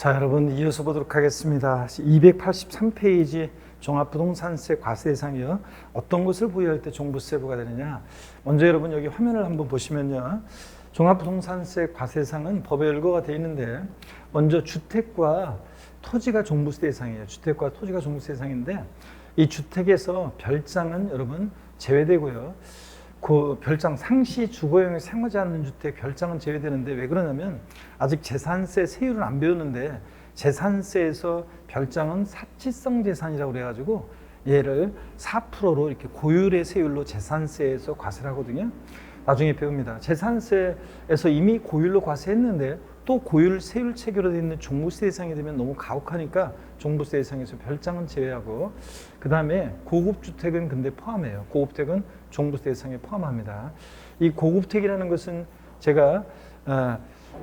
자, 여러분 이어서 보도록 하겠습니다. 283페이지 종합부동산세 과세대상이요. 어떤 것을 부여할 때 종부세부가 되느냐. 먼저 여러분 여기 화면을 한번 보시면요. 종합부동산세 과세대상은 법에 열거가 되어 있는데 먼저 주택과 토지가 종부세 대상이에요. 주택과 토지가 종부세 대상인데 이 주택에서 별장은 여러분 제외되고요. 그 별장 상시 주거용에 사용하지 않는 주택 별장은 제외되는데 왜 그러냐면 아직 재산세 세율은 안 배웠는데 재산세에서 별장은 사치성 재산이라고 그래가지고 얘를 4%로 이렇게 고율의 세율로 재산세에서 과세를 하거든요. 나중에 배웁니다. 재산세에서 이미 고율로 과세했는데 또 고율 세율 체계로 되어 있는 종부세 대상이 되면 너무 가혹하니까 종부세 대상에서 별장은 제외하고 그 다음에 고급주택은 근데 포함해요. 고급주택은 종부세 대상에 포함합니다. 이 고급주택이라는 것은 제가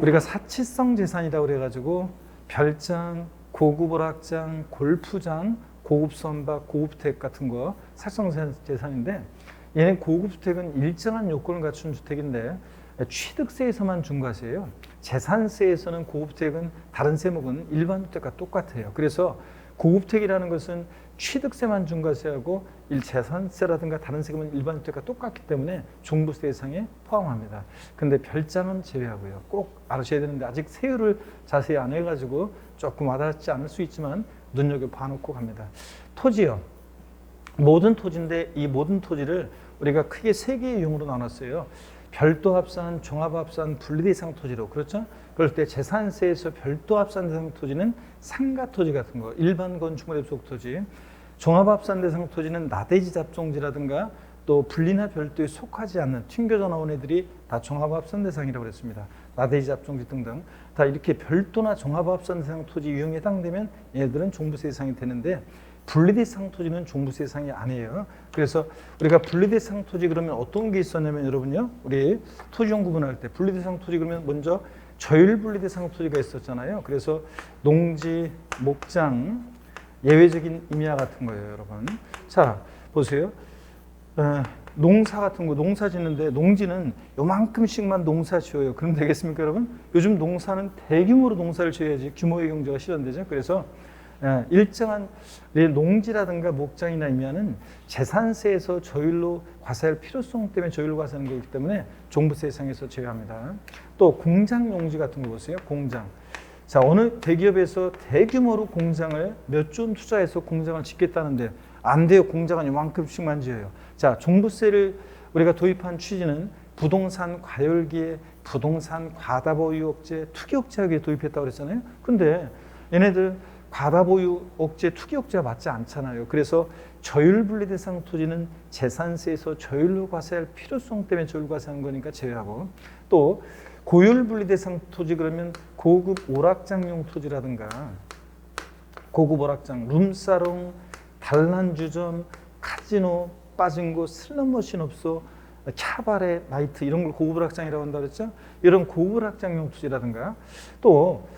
우리가 사치성 재산이라고 그래가지고 별장, 고급 오락장, 골프장, 고급 선박, 고급주택 같은 거 사치성 재산인데 얘는 고급주택은 일정한 요건을 갖춘 주택인데 취득세에서만 중과세예요. 재산세에서는 고급주택은 다른 세목은 일반 주택과 똑같아요. 그래서 고급주택이라는 것은 취득세만 중과세하고 재산세라든가 다른 세금은 일반 주택과 똑같기 때문에 종부세 대상에 포함합니다. 근데 별장은 제외하고요. 꼭 알으셔야 되는데 아직 세율을 자세히 안 해가지고 조금 와닿지 않을 수 있지만 눈여겨봐놓고 갑니다. 토지요. 모든 토지인데 이 모든 토지를 우리가 크게 세 개의 유형으로 나눴어요. 별도 합산, 종합 합산, 분리 대상 토지로. 그렇죠? 그럴 때 재산세에서 별도 합산 대상 토지는 상가 토지 같은 거, 일반 건축물의 부속 토지. 종합 합산 대상 토지는 나대지 잡종지라든가 또 분리나 별도에 속하지 않는 튕겨져 나온 애들이 다 종합 합산 대상이라고 그랬습니다. 나대지 잡종지 등등 다 이렇게 별도나 종합 합산 대상 토지 유형에 해당되면 얘들은 종부세 대상이 되는데 분리대상 토지는 종부세 대상이 아니에요. 그래서 우리가 분리대상 토지 그러면 어떤 게 있었냐면 여러분요. 우리 토지용 구분할 때 분리대상 토지 그러면 먼저 저율 분리대상 토지가 있었잖아요. 그래서 농지, 목장, 예외적인 임야 같은 거예요, 여러분. 자, 보세요. 농사 같은 거 농사 짓는데 농지는 요만큼씩만 농사 지어요. 그럼 되겠습니까, 여러분? 요즘 농사는 대규모로 농사를 지어야지 규모의 경제가 실현되죠. 그래서 일정한 농지라든가 목장이나 임야는 재산세에서 저율로 과세할 필요성 때문에 저율로 과세하는 거기 때문에 종부세 대상에서 제외합니다. 또 공장 용지 같은 거 보세요. 공장. 자, 어느 대기업에서 대규모로 공장을 몇 조 원 투자해서 공장을 짓겠다는데 안 돼요. 공장은 이만큼씩만 지어요. 자, 종부세를 우리가 도입한 취지는 부동산 과열기에 부동산 과다보유 억제, 투기 억제하기에 도입했다고 그랬잖아요. 근데 얘네들 과다보유 억제, 투기 억제가 맞지 않잖아요. 그래서 저율 분리 대상 토지는 재산세에서 저율로 과세할 필요성 때문에 저율 과세하는 거니까 제외하고 또 고율 분리 대상 토지 그러면 고급 오락장용 토지라든가 고급 오락장, 룸사롱, 단란주점, 카지노, 빠진곳, 슬롯머신업소, 캬바레, 나이트 이런 걸 고급 오락장이라고 한다 그랬죠? 이런 고급 오락장용 토지라든가 또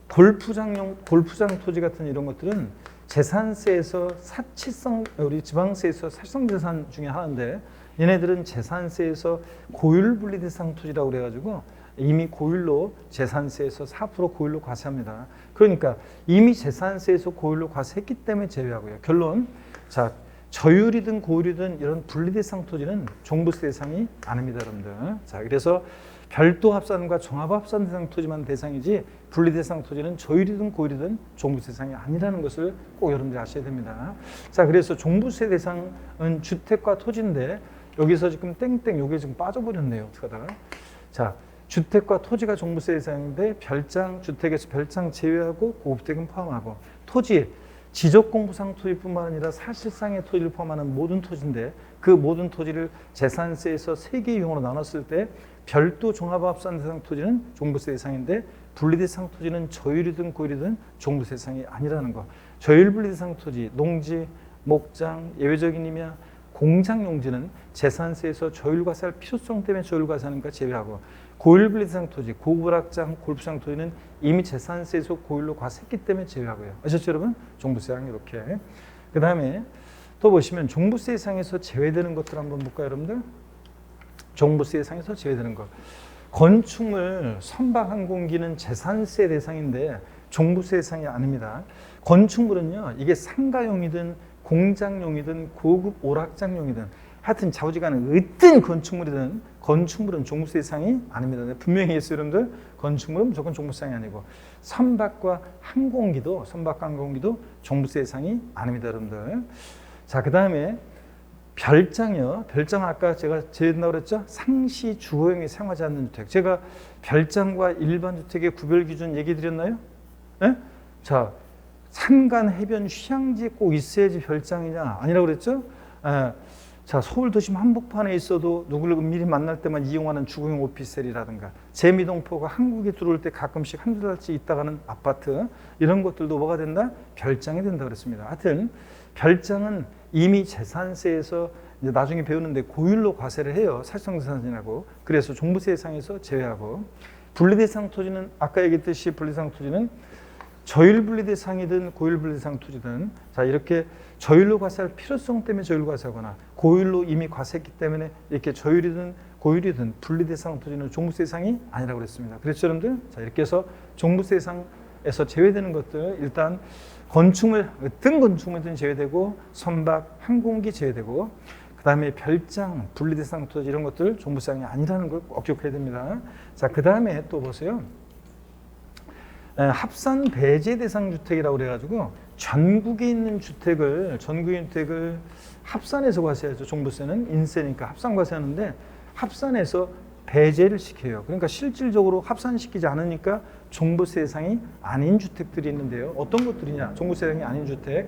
골프장 토지 같은 이런 것들은 재산세에서 사치성, 우리 지방세에서 사치성 재산 중에 하나인데 얘네들은 재산세에서 고율 분리 대상 토지라고 그래가지고 이미 고율로 재산세에서 4% 고율로 과세합니다. 그러니까 이미 재산세에서 고율로 과세했기 때문에 제외하고요. 결론, 자, 저율이든 고율이든 이런 분리 대상 토지는 종부세 대상이 아닙니다, 여러분들. 자, 그래서 별도 합산과 종합 합산 대상 토지만 대상이지 분리 대상 토지는 저율이든 고율이든 종부세 대상이 아니라는 것을 꼭 여러분들이 아셔야 됩니다. 자, 그래서 종부세 대상은 주택과 토지인데 여기서 지금 땡땡 요게 지금 빠져버렸네요. 어떡하다가. 자, 주택과 토지가 종부세 대상인데 별장, 주택에서 별장 제외하고 고급주택은 포함하고 토지, 지적공부상 토지뿐만 아니라 사실상의 토지를 포함하는 모든 토지인데 그 모든 토지를 재산세에서 세 개의 유형으로 나눴을 때 별도 종합합산 대상 토지는 종부세 대상인데 분리대상 토지는 저율이든 고율이든 종부세 대상이 아니라는 거. 저율 분리대상 토지, 농지, 목장, 예외적인 임야, 공장 용지는 재산세에서 저율 과세할 필요성 때문에 저율 과세하는 거 제외하고 고율 분리대상 토지, 고급오락장, 골프장 토지는 이미 재산세에서 고율로 과세했기 때문에 제외하고요. 아셨죠, 여러분? 종부세 대상 이렇게. 그 다음에 또 보시면 종부세 대상에서 제외되는 것들 한번 볼까요, 여러분들? 종부세 대상에서 제외되는 것. 건축물, 선박, 항공기는 재산세 대상인데 종부세 대상이 아닙니다. 건축물은요, 이게 상가용이든 공장용이든 고급 오락장용이든 하여튼 좌우지간에 어떤 건축물은 종부세 대상이 아닙니다. 분명히 했어요, 여러분들. 건축물은 무조건 종부세 대상이 아니고 선박과 항공기도 종부세 대상이 아닙니다, 여러분들. 자, 그 다음에 별장이요. 별장 아까 제가 제외된다고 그랬죠? 상시 주거용에 사용하지 않는 주택. 제가 별장과 일반 주택의 구별 기준 얘기 드렸나요? 네? 자, 산간, 해변, 휴양지에 꼭 있어야지 별장이냐? 아니라고 그랬죠? 자, 서울 도심 한복판에 있어도 누구를 미리 만날 때만 이용하는 주거용 오피스텔이라든가 재미동포가 한국에 들어올 때 가끔씩 한두 달씩 있다가는 아파트, 이런 것들도 뭐가 된다? 별장이 된다 그랬습니다. 하여튼 별장은 이미 재산세에서 이제 나중에 배우는데 고율로 과세를 해요. 사실상재산이라고. 그래서 종부세 대상에서 제외하고, 분리대상 토지는 아까 얘기했듯이 분리대상 토지는 저율 분리대상이든 고율 분리대상 토지든, 자, 이렇게 저율로 과세할 필요성 때문에 저율로 과세하거나 고율로 이미 과세했기 때문에 이렇게 저율이든 고율이든 분리대상 토지는 종부세 대상이 아니라고 그랬습니다. 그렇죠, 여러분들? 자, 이렇게 해서 종부세 대상에서 제외되는 것들, 일단 건축물, 어떤 건축물든 제외되고, 선박, 항공기 제외되고, 그 다음에 별장, 분리대상 토지 이런 것들 종부세 대상이 아니라는 걸 꼭 기억해야 됩니다. 자, 그 다음에 또 보세요. 합산 배제 대상 주택이라고 그래가지고 전국에 있는 주택을 합산해서 과세하죠. 종부세는 인세니까 합산 과세하는데 합산해서 배제를 시켜요. 그러니까 실질적으로 합산시키지 않으니까 종부세 대상이 아닌 주택들이 있는데요. 어떤 것들이냐? 종부세 대상이 아닌 주택.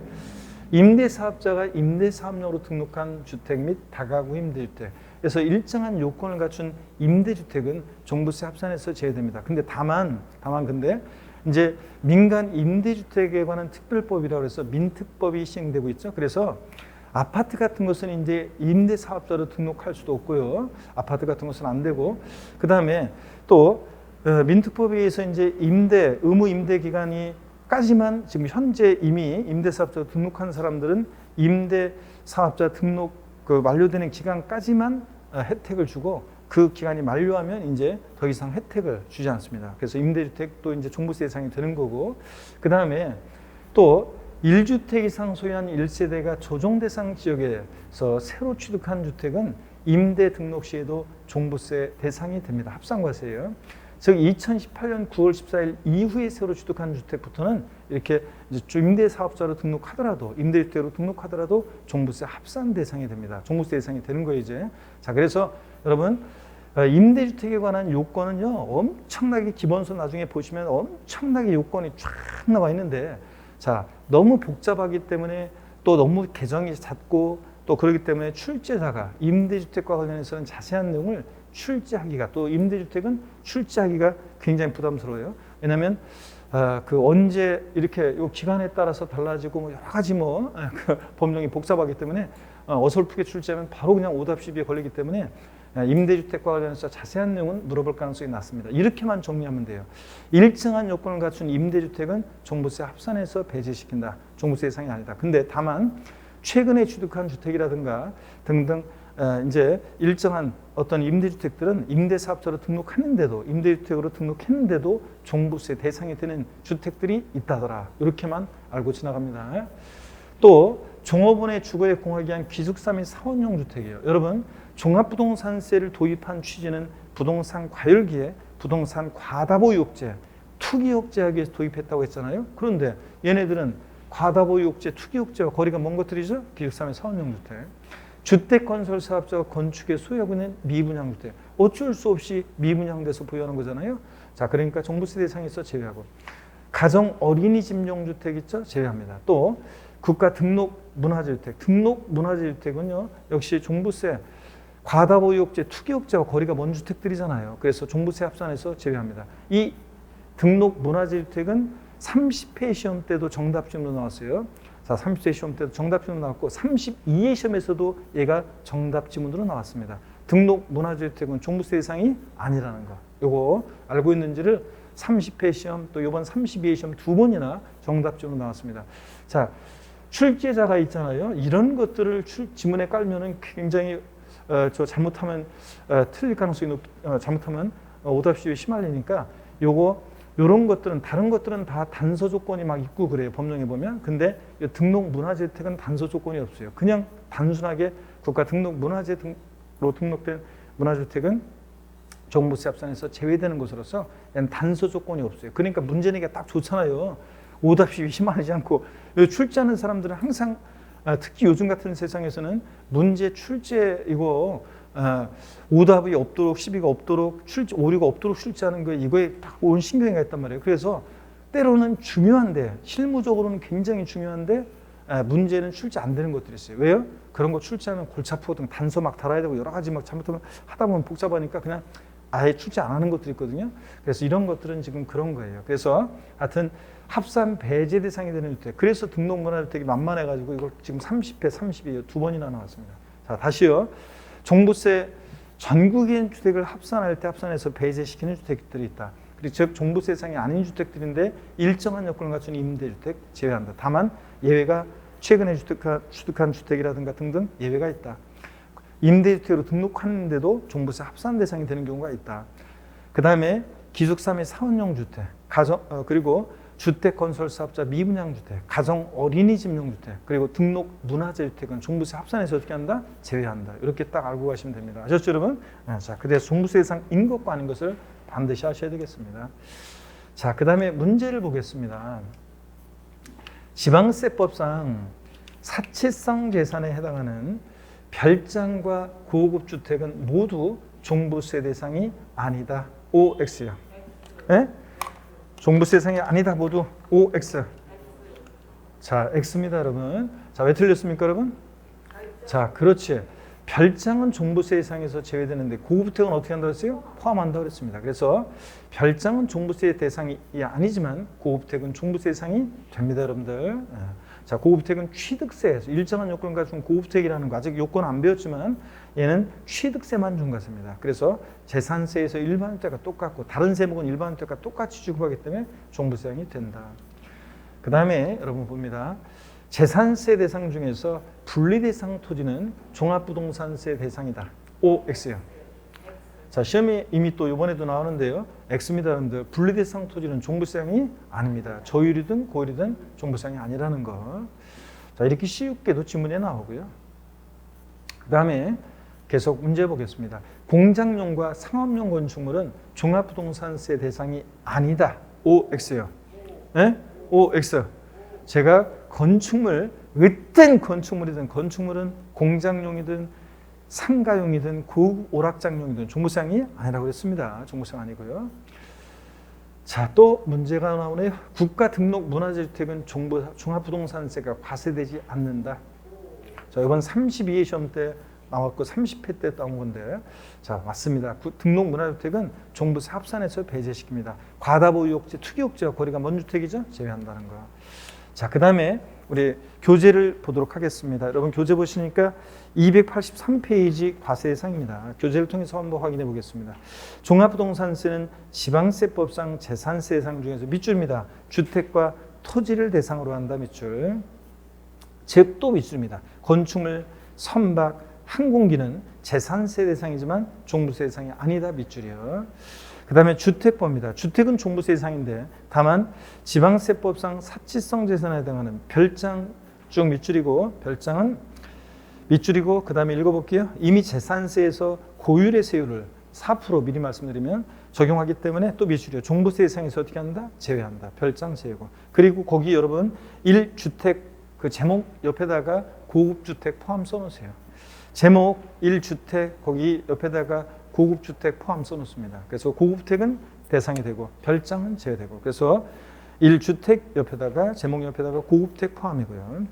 임대사업자가 임대사업용으로 등록한 주택 및 다가구 임대주택. 그래서 일정한 요건을 갖춘 임대주택은 종부세 합산에서 제외됩니다. 근데 다만 이제 민간 임대주택에 관한 특별법이라고 해서 민특법이 시행되고 있죠. 그래서 아파트 같은 것은 이제 임대사업자로 등록할 수도 없고요. 아파트 같은 것은 안 되고, 그 다음에 또 민특법에 의해서 이제 의무 임대 기간이까지만 지금 현재 이미 임대사업자로 등록한 사람들은 임대사업자 등록 만료되는 기간까지만 혜택을 주고, 그 기간이 만료하면 이제 더 이상 혜택을 주지 않습니다. 그래서 임대주택도 이제 종부세 대상이 되는 거고, 그 다음에 또 1주택 이상 소유한 1세대가 조정 대상 지역에서 새로 취득한 주택은 임대 등록 시에도 종부세 대상이 됩니다. 합산과세예요. 즉 2018년 9월 14일 이후에 새로 취득한 주택부터는 이렇게 이제 임대사업자로 등록하더라도, 임대주택으로 등록하더라도 종부세 합산 대상이 됩니다. 종부세 대상이 되는 거예요, 이제. 자, 그래서 여러분, 임대주택에 관한 요건은요, 엄청나게 기본서 나중에 보시면 엄청나게 요건이 쫙 나와 있는데, 자, 너무 복잡하기 때문에 또 너무 개정이 잦고 또 그렇기 때문에 출제자가 임대주택과 관련해서는 자세한 내용을 출제하기가, 또 임대주택은 출제하기가 굉장히 부담스러워요. 왜냐하면 언제 이렇게 요 기간에 따라서 달라지고 뭐 여러 가지 그 법령이 복잡하기 때문에 어설프게 출제하면 바로 그냥 오답 시비에 걸리기 때문에 임대주택과 관련해서 자세한 내용은 물어볼 가능성이 낮습니다. 이렇게만 정리하면 돼요. 일정한 요건을 갖춘 임대주택은 종부세 합산해서 배제시킨다. 종부세 대상이 아니다. 근데 다만 최근에 취득한 주택이라든가 등등 이제 일정한 어떤 임대주택들은 임대사업자로 등록했는데도, 임대주택으로 등록했는데도 종부세 대상이 되는 주택들이 있다더라. 이렇게만 알고 지나갑니다. 또 종업원의 주거에 공하기 위한 기숙사 및 사원용 주택이에요. 여러분, 종합부동산세를 도입한 취지는 부동산 과열기에 부동산 과다보유욕제, 투기욕제하기 위해서 도입했다고 했잖아요. 그런데 얘네들은 과다보유욕제, 투기욕제와 거리가 먼 것들이죠. 기숙사 및 사원용 주택. 주택건설사업자가 건축에 소유하고 있는 미분양주택, 어쩔 수 없이 미분양돼서 보유하는 거잖아요. 자, 그러니까 종부세 대상에서 제외하고, 가정 어린이집용 주택 있죠? 제외합니다. 또 국가 등록 문화재주택, 등록 문화재주택은요, 역시 종부세, 과다보유욕제, 투기욕제와 거리가 먼 주택들이잖아요. 그래서 종부세 합산해서 제외합니다. 이 등록 문화재주택은 30회 시험 때도 정답지문으로 나왔어요. 자, 30회 시험 때도 정답지문으로 나왔고 32회 시험에서도 얘가 정답지문으로 나왔습니다. 등록 문화재주택은 종부세 대상이 아니라는 거, 요거 알고 있는지를 30회 시험 또 이번 32회 시험 두 번이나 정답지문으로 나왔습니다. 자, 출제자가 있잖아요. 이런 것들을 지문에 깔면은 굉장히 잘못하면 틀릴 가능성이 잘못하면 오답 시비에 시말리니까 요거 이런 것들은 다른 것들은 다 단서 조건이 막 있고 그래요. 법령에 보면. 근데 등록 문화재주택은 단서 조건이 없어요. 그냥 단순하게 국가 등록 문화재로 등록된 문화주택은 종부세 합산에서 제외되는 것으로서 단서 조건이 없어요. 그러니까 문제는 이게 딱 좋잖아요. 오답이 심하지 않고 출제하는 사람들은 항상 특히 요즘 같은 세상에서는 문제 출제 이거 오답이 없도록 시비가 없도록 오류가 없도록 출제하는 거 이거에 딱 온 신경이 있단 말이에요. 그래서 때로는 중요한데 실무적으로는 굉장히 중요한데 문제는 출제 안 되는 것들이 있어요. 왜요? 그런 거 출제하면 골치 아프거든. 단서 막 달아야 되고 여러 가지 막 잘못하면 하다 보면 복잡하니까 그냥 아예 출제 안 하는 것들이 있거든요. 그래서 이런 것들은 지금 그런 거예요. 그래서 하여튼 합산 배제 대상이 되는 주택. 그래서 등록문화주택이 만만해가지고 이걸 지금 30회, 32회 두 번이나 나왔습니다. 자, 다시요. 종부세 전국인 주택을 합산할 때 합산해서 배제시키는 주택들이 있다. 그리고 즉 종부세 대상이 아닌 주택들인데 일정한 요건을 갖춘 임대주택 제외한다. 다만 예외가 최근에 취득한 주택이라든가 등등 예외가 있다. 임대주택으로 등록하는데도 종부세 합산 대상이 되는 경우가 있다. 그 다음에 기숙사 및 사원용 주택, 그리고 주택건설사업자 미분양주택, 가정 어린이집용주택, 그리고 등록 문화재주택은 종부세 합산해서 어떻게 한다? 제외한다. 이렇게 딱 알고 가시면 됩니다. 아셨죠, 여러분? 자, 그래서 종부세 대상인 것과 아닌 것을 반드시 하셔야 되겠습니다. 자, 그 다음에 문제를 보겠습니다. 지방세법상 사치성 재산에 해당하는 별장과 고급 주택은 모두 종부세 대상이 아니다. OX요. 네? 종부세 대상이 아니다. 모두 OX. 자, X입니다, 여러분. 자, 왜 틀렸습니까, 여러분? 자, 그렇지. 별장은 종부세 대상에서 제외되는데 고급주택은 어떻게 한다고 했어요? 포함한다고 했습니다. 그래서 별장은 종부세 대상이 아니지만 고급주택은 종부세 대상이 됩니다, 여러분들. 자, 고급주택은 취득세에서 일정한 요건을 갖춘 고급주택이라는 거 아직 요건 안 배웠지만 얘는 취득세만 준 것입니다. 그래서 재산세에서 일반주택과 똑같고 다른 세목은 일반주택과 똑같이 지급하기 때문에 종부세 대상이 된다. 그 다음에 여러분 봅니다. 재산세 대상 중에서 분리대상 토지는 종합부동산세 대상이다. OX요. 자, 시험이 이미 또 이번에도 나오는데요. X입니다, 여러분들. 분리대상 토지는 종부세상이 아닙니다. 저율이든 고율이든 종부세상이 아니라는 거. 자, 이렇게 쉽게도 지문에 나오고요. 그 다음에 계속 문제 보겠습니다. 공장용과 상업용 건축물은 종합부동산세 대상이 아니다. OX요. 네? OX. 제가 건축물, 어떤 건축물이든 건축물은 공장용이든 상가용이든 고급 오락장용이든 종부세상이 아니라고 했습니다. 종부세상 아니고요. 자, 또 문제가 나오네요. 국가 등록 문화재주택은 종합부동산세가 과세되지 않는다. 자, 이번 32회 시험 때 나왔고 30회 때 나온 건데, 자, 맞습니다. 등록 문화주택은 종부세 합산해서 배제시킵니다. 과다보유욕지, 투기욕지와 거리가 먼 주택이죠? 제외한다는 거. 자, 그 다음에 우리 교재를 보도록 하겠습니다. 여러분 교재 보시니까 283페이지 과세 대상입니다. 교재를 통해서 한번 확인해 보겠습니다. 종합부동산세는 지방세법상 재산세 대상 중에서 밑줄입니다. 주택과 토지를 대상으로 한다. 밑줄. 즉 또 밑줄입니다. 건축물, 선박, 항공기는 재산세 대상이지만 종부세 대상이 아니다. 밑줄이요. 그 다음에 주택법입니다. 주택은 종부세 대상인데 다만 지방세법상 사치성 재산에 해당하는 별장 쭉 밑줄이고, 별장은 밑줄이고, 그 다음에 읽어볼게요. 이미 재산세에서 고율의 세율을 4% 미리 말씀드리면 적용하기 때문에 또 밑줄이요. 종부세 대상에서 어떻게 한다? 제외한다. 별장 제외고. 그리고 거기 여러분 1주택 그 제목 옆에다가 고급주택 포함 써놓으세요. 제목 1주택 거기 옆에다가 고급주택 포함 써놓습니다. 그래서 고급주택은 대상이 되고 별장은 제외되고, 그래서 1주택 옆에다가 제목 옆에다가 고급주택 포함이고요.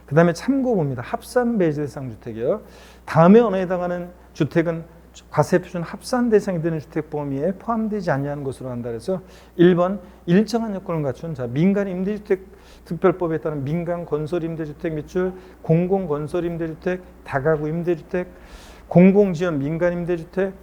그 다음에 참고 봅니다. 합산 배제 대상 주택이요. 다음에 언어에 해당하는 주택은 과세 표준 합산 대상이 되는 주택 범위에 포함되지 않냐는 것으로 한다. 그래서 1번 일정한 요건을 갖춘 민간 임대주택 특별법에 따른 민간 건설 임대주택 밑줄, 공공 건설 임대주택, 다가구 임대주택, 공공지원 민간 임대주택,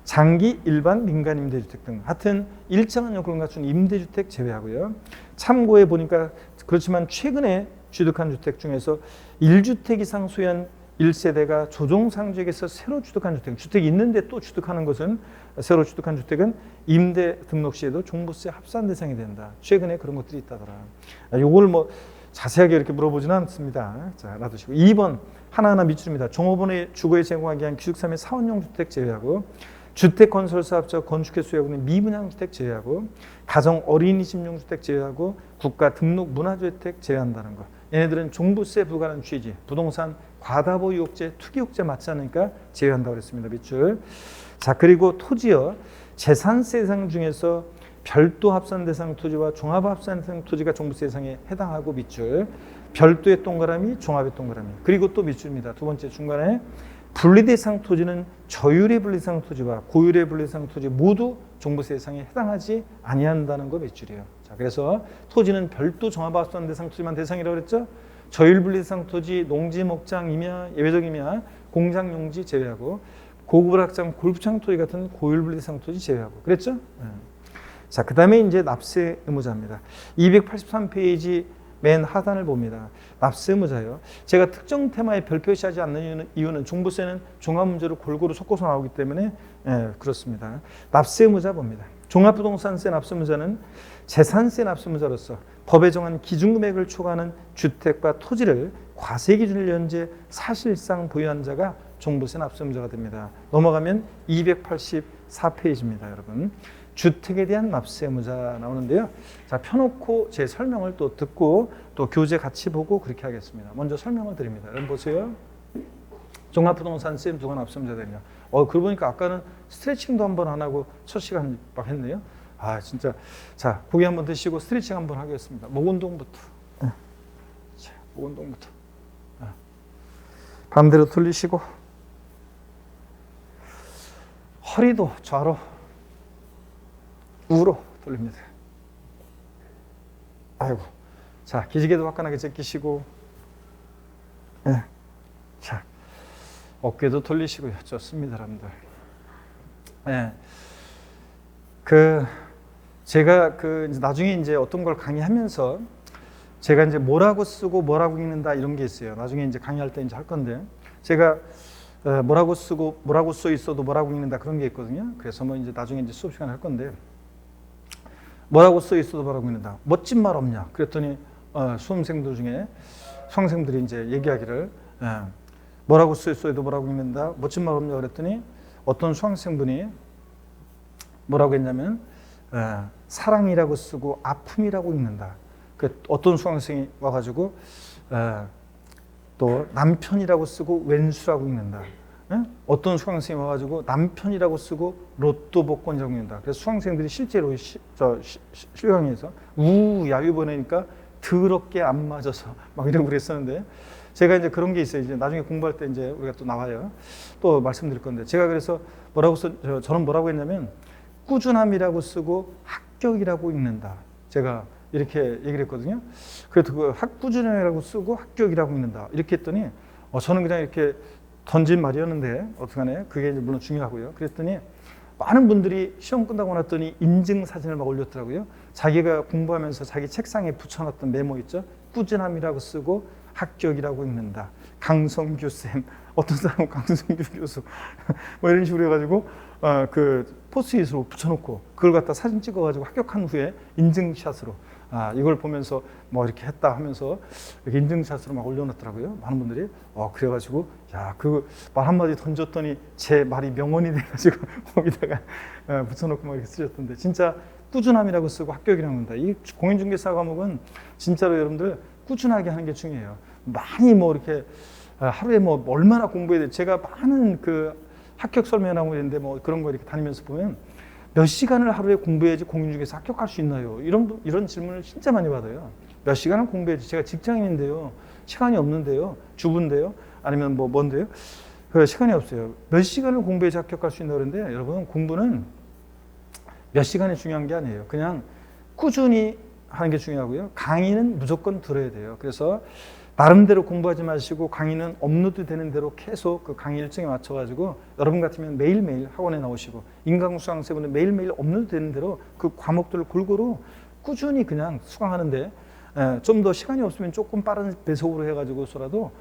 장기 일반 민간 임대주택 등 하여튼 일정한 요건을 갖춘 임대주택 제외하고요. 참고해 보니까 그렇지만 최근에 취득한 주택 중에서 1주택 이상 소유한 1세대가 조종상주에게서 새로 취득한 주택, 주택이 있는데 또 취득하는 것은 새로 취득한 주택은 임대 등록 시에도 종부세 합산 대상이 된다. 최근에 그런 것들이 있다더라. 요걸 뭐 자세하게 이렇게 물어보지는 않습니다. 자, 놔두시고 2번 하나하나 밑줄입니다. 종업원의 주거에 제공하기 위한 기숙사및 사원용 주택 제외하고 주택건설사업자 건축회 수요하고 있는 미분양 주택 제외하고 가정 어린이집용 주택 제외하고 국가 등록 문화주택 제외한다는 거. 얘네들은 종부세 불가하는 취지, 부동산 과다보 유혹제, 투기혹제 맞지 않으니까 제외한다고 그랬습니다. 밑줄. 자, 그리고 토지요. 재산세 대상 중에서 별도 합산 대상 토지와 종합 합산 대상 토지가 종부세 대상에 해당하고 밑줄. 별도의 동그라미, 종합의 동그라미. 그리고 또 밑줄입니다. 두 번째 중간에 분리대상 토지는 저율의 분리대상 토지와 고율의 분리대상 토지 모두 종부세 대상에 해당하지 아니한다는 거 밑줄이에요. 자, 그래서 토지는 별도 종합합산 대상 토지만 대상이라고 그랬죠. 저율 분리대상 토지, 농지, 목장, 임야, 예외적 임야, 공장 용지 제외하고 고급 학장, 골프장 토지 같은 고율 분리대상 토지 제외하고 그랬죠. 자, 그 다음에 이제 납세 의무자입니다. 283페이지 맨 하단을 봅니다. 납세 의무자요. 제가 특정 테마에 별 표시하지 않는 이유는 종부세는 종합 문제로 골고루 섞어서 나오기 때문에 그렇습니다. 납세 의무자 봅니다. 종합부동산세 납세 의무자는 재산세 납세 의무자로서 법에 정한 기준금액을 초과하는 주택과 토지를 과세 기준을 연재 사실상 보유한 자가 종부세 납세 의무자가 됩니다. 넘어가면 284페이지입니다, 여러분. 주택에 대한 납세 의무자 나오는데요. 자, 펴놓고 제 설명을 또 듣고 또 교재 같이 보고 그렇게 하겠습니다. 먼저 설명을 드립니다. 여러분 보세요. 종합부동산세 누가 납세 의무자 되냐? 그러고 보니까 아까는 스트레칭도 한번 안 하고 첫 시간 막 했네요. 아, 진짜. 자, 고기 한번 드시고 스트레칭 한번 하겠습니다. 목 운동부터. 자, 목 운동부터. 반대로 돌리시고 허리도 좌로 우로 돌립니다. 아이고. 자, 기지개도 화끈하게 제끼시고, 자, 어깨도 돌리시고요. 좋습니다, 여러분들. 제가 이제 나중에 이제 어떤 걸 강의하면서 제가 이제 뭐라고 쓰고 뭐라고 읽는다 이런 게 있어요. 나중에 이제 강의할 때 이제 할 건데, 제가 뭐라고 쓰고 뭐라고 써 있어도 뭐라고 읽는다 그런 게 있거든요. 그래서 뭐 이제 나중에 이제 수업 시간에 할 건데. 뭐라고 써 있어도 뭐라고 읽는다. 멋진 말 없냐? 그랬더니 수험생들 중에 수강생들이 이제 얘기하기를 뭐라고 써 있어도 뭐라고 읽는다. 멋진 말 없냐? 그랬더니 어떤 수강생분이 뭐라고 했냐면 사랑이라고 쓰고 아픔이라고 읽는다. 그 어떤 수강생이 와가지고 또 남편이라고 쓰고 왼수라고 읽는다. 어떤 수강생이 와가지고 남편이라고 쓰고 로또 복권이라고 읽는다. 그래서 수강생들이 실제로 실강에서 야유 보내니까 더럽게 안 맞아서 막 이러고 그랬었는데 제가 이제 그런 게 있어요. 이제 나중에 공부할 때 이제 우리가 또 나와요. 또 말씀드릴 건데 제가 그래서 저는 뭐라고 했냐면 꾸준함이라고 쓰고 합격이라고 읽는다. 제가 이렇게 얘기를 했거든요. 그래도 꾸준함이라고 쓰고 합격이라고 읽는다. 이렇게 했더니 저는 그냥 이렇게 던진 말이었는데 어떡하네. 그게 이제 물론 중요하고요. 그랬더니 많은 분들이 시험 끝나고 났더니 인증 사진을 막 올렸더라고요. 자기가 공부하면서 자기 책상에 붙여놨던 메모 있죠. 꾸준함이라고 쓰고 합격이라고 읽는다. 강성규 쌤, 어떤 사람은 강성규 교수 뭐 이런 식으로 해가지고 그 포스트잇으로 붙여놓고 그걸 갖다 사진 찍어가지고 합격한 후에 인증샷으로 이걸 보면서 뭐 이렇게 했다 하면서 이렇게 인증샷으로 막 올려놨더라고요. 많은 분들이 그래가지고 야, 그 말 한마디 던졌더니 제 말이 명언이 돼가지고 거기다가 붙여놓고 막 이렇게 쓰셨던데 진짜 꾸준함이라고 쓰고 합격이라고 한다. 이 공인중개사 과목은 진짜로 여러분들 꾸준하게 하는 게 중요해요. 많이 뭐 이렇게 하루에 뭐 얼마나 공부해야 돼. 제가 많은 그 합격 설명하고 있는데 뭐 그런 거 이렇게 다니면서 보면 몇 시간을 하루에 공부해야지 공인중개사 합격할 수 있나요? 이런 질문을 진짜 많이 받아요. 몇 시간을 공부해야지. 제가 직장인인데요. 시간이 없는데요. 주부인데요. 아니면 뭐 뭔데요? 시간이 없어요. 몇 시간을 공부해야지 합격할 수 있나 그런데 여러분 공부는 몇 시간이 중요한 게 아니에요. 그냥 꾸준히 하는 게 중요하고요. 강의는 무조건 들어야 돼요. 그래서 나름대로 공부하지 마시고 강의는 업로드 되는 대로 계속 그 강의 일정에 맞춰가지고 여러분 같으면 매일매일 학원에 나오시고 인강수 수강생분들 매일매일 업로드 되는 대로 그 과목들을 골고루 꾸준히 그냥 수강하는데 좀 더 시간이 없으면 조금 빠른 배속으로 해가지고서라도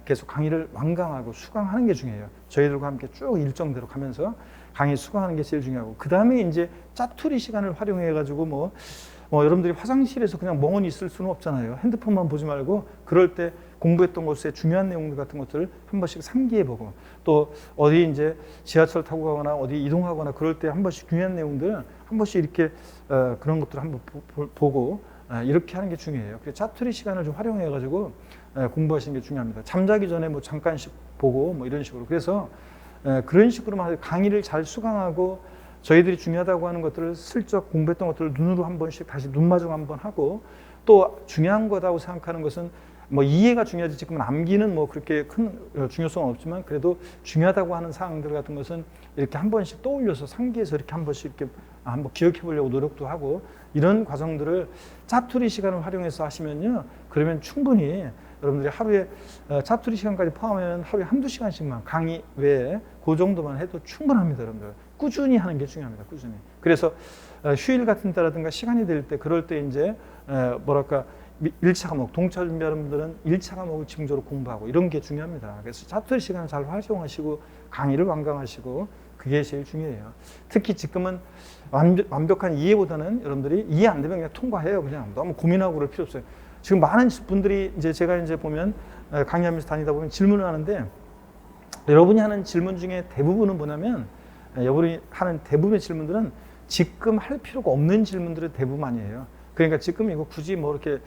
계속 강의를 완강하고 수강하는 게 중요해요. 저희들과 함께 쭉 일정대로 가면서 강의 수강하는 게 제일 중요하고, 그 다음에 이제 짜투리 시간을 활용해가지고 여러분들이 화장실에서 그냥 멍하니 있을 수는 없잖아요. 핸드폰만 보지 말고 그럴 때 공부했던 것의 중요한 내용들 같은 것들을 한 번씩 상기해보고, 또 어디 이제 지하철 타고 가거나 어디 이동하거나 그럴 때 한 번씩 중요한 내용들 한 번씩 이렇게 그런 것들을 한번 보고 이렇게 하는 게 중요해요. 그래서 짜투리 시간을 좀 활용해가지고 공부하시는 게 중요합니다. 잠자기 전에 잠깐씩 보고 이런 식으로. 그래서 그런 식으로만 강의를 잘 수강하고 저희들이 중요하다고 하는 것들을 슬쩍 공부했던 것들을 눈으로 한 번씩 다시 눈마중 한번 하고, 또 중요한 거다고 생각하는 것은 이해가 중요하지 지금 암기는 그렇게 큰 중요성은 없지만 그래도 중요하다고 하는 사항들 같은 것은 이렇게 한 번씩 떠올려서 상기해서 이렇게 한 번씩 이렇게 한번 기억해 보려고 노력도 하고, 이런 과정들을 짜투리 시간을 활용해서 하시면요, 그러면 충분히 여러분들이 하루에 짜투리 시간까지 포함하면 하루에 한두 시간씩만 강의 외에 그 정도만 해도 충분합니다. 여러분들 꾸준히 하는 게 중요합니다. 꾸준히. 그래서 휴일 같은 때라든가 시간이 될 때, 그럴 때 이제 1차 과목, 동차 준비하는 분들은 1차 과목을 집중적으로 공부하고 이런 게 중요합니다. 그래서 짜투리 시간을 잘 활용하시고 강의를 완강하시고 그게 제일 중요해요. 특히 지금은 완벽한 이해보다는 여러분들이 이해 안 되면 그냥 통과해요. 그냥 너무 고민하고 그럴 필요 없어요. 지금 많은 분들이 제가 보면 강의하면서 다니다 보면 질문을 하는데, 여러분이 하는 질문 중에 대부분은 뭐냐면, 여러분이 하는 대부분의 질문들은 지금 할 필요가 없는 질문들을 대부분 아니에요. 그러니까 지금 이거 굳이 이렇게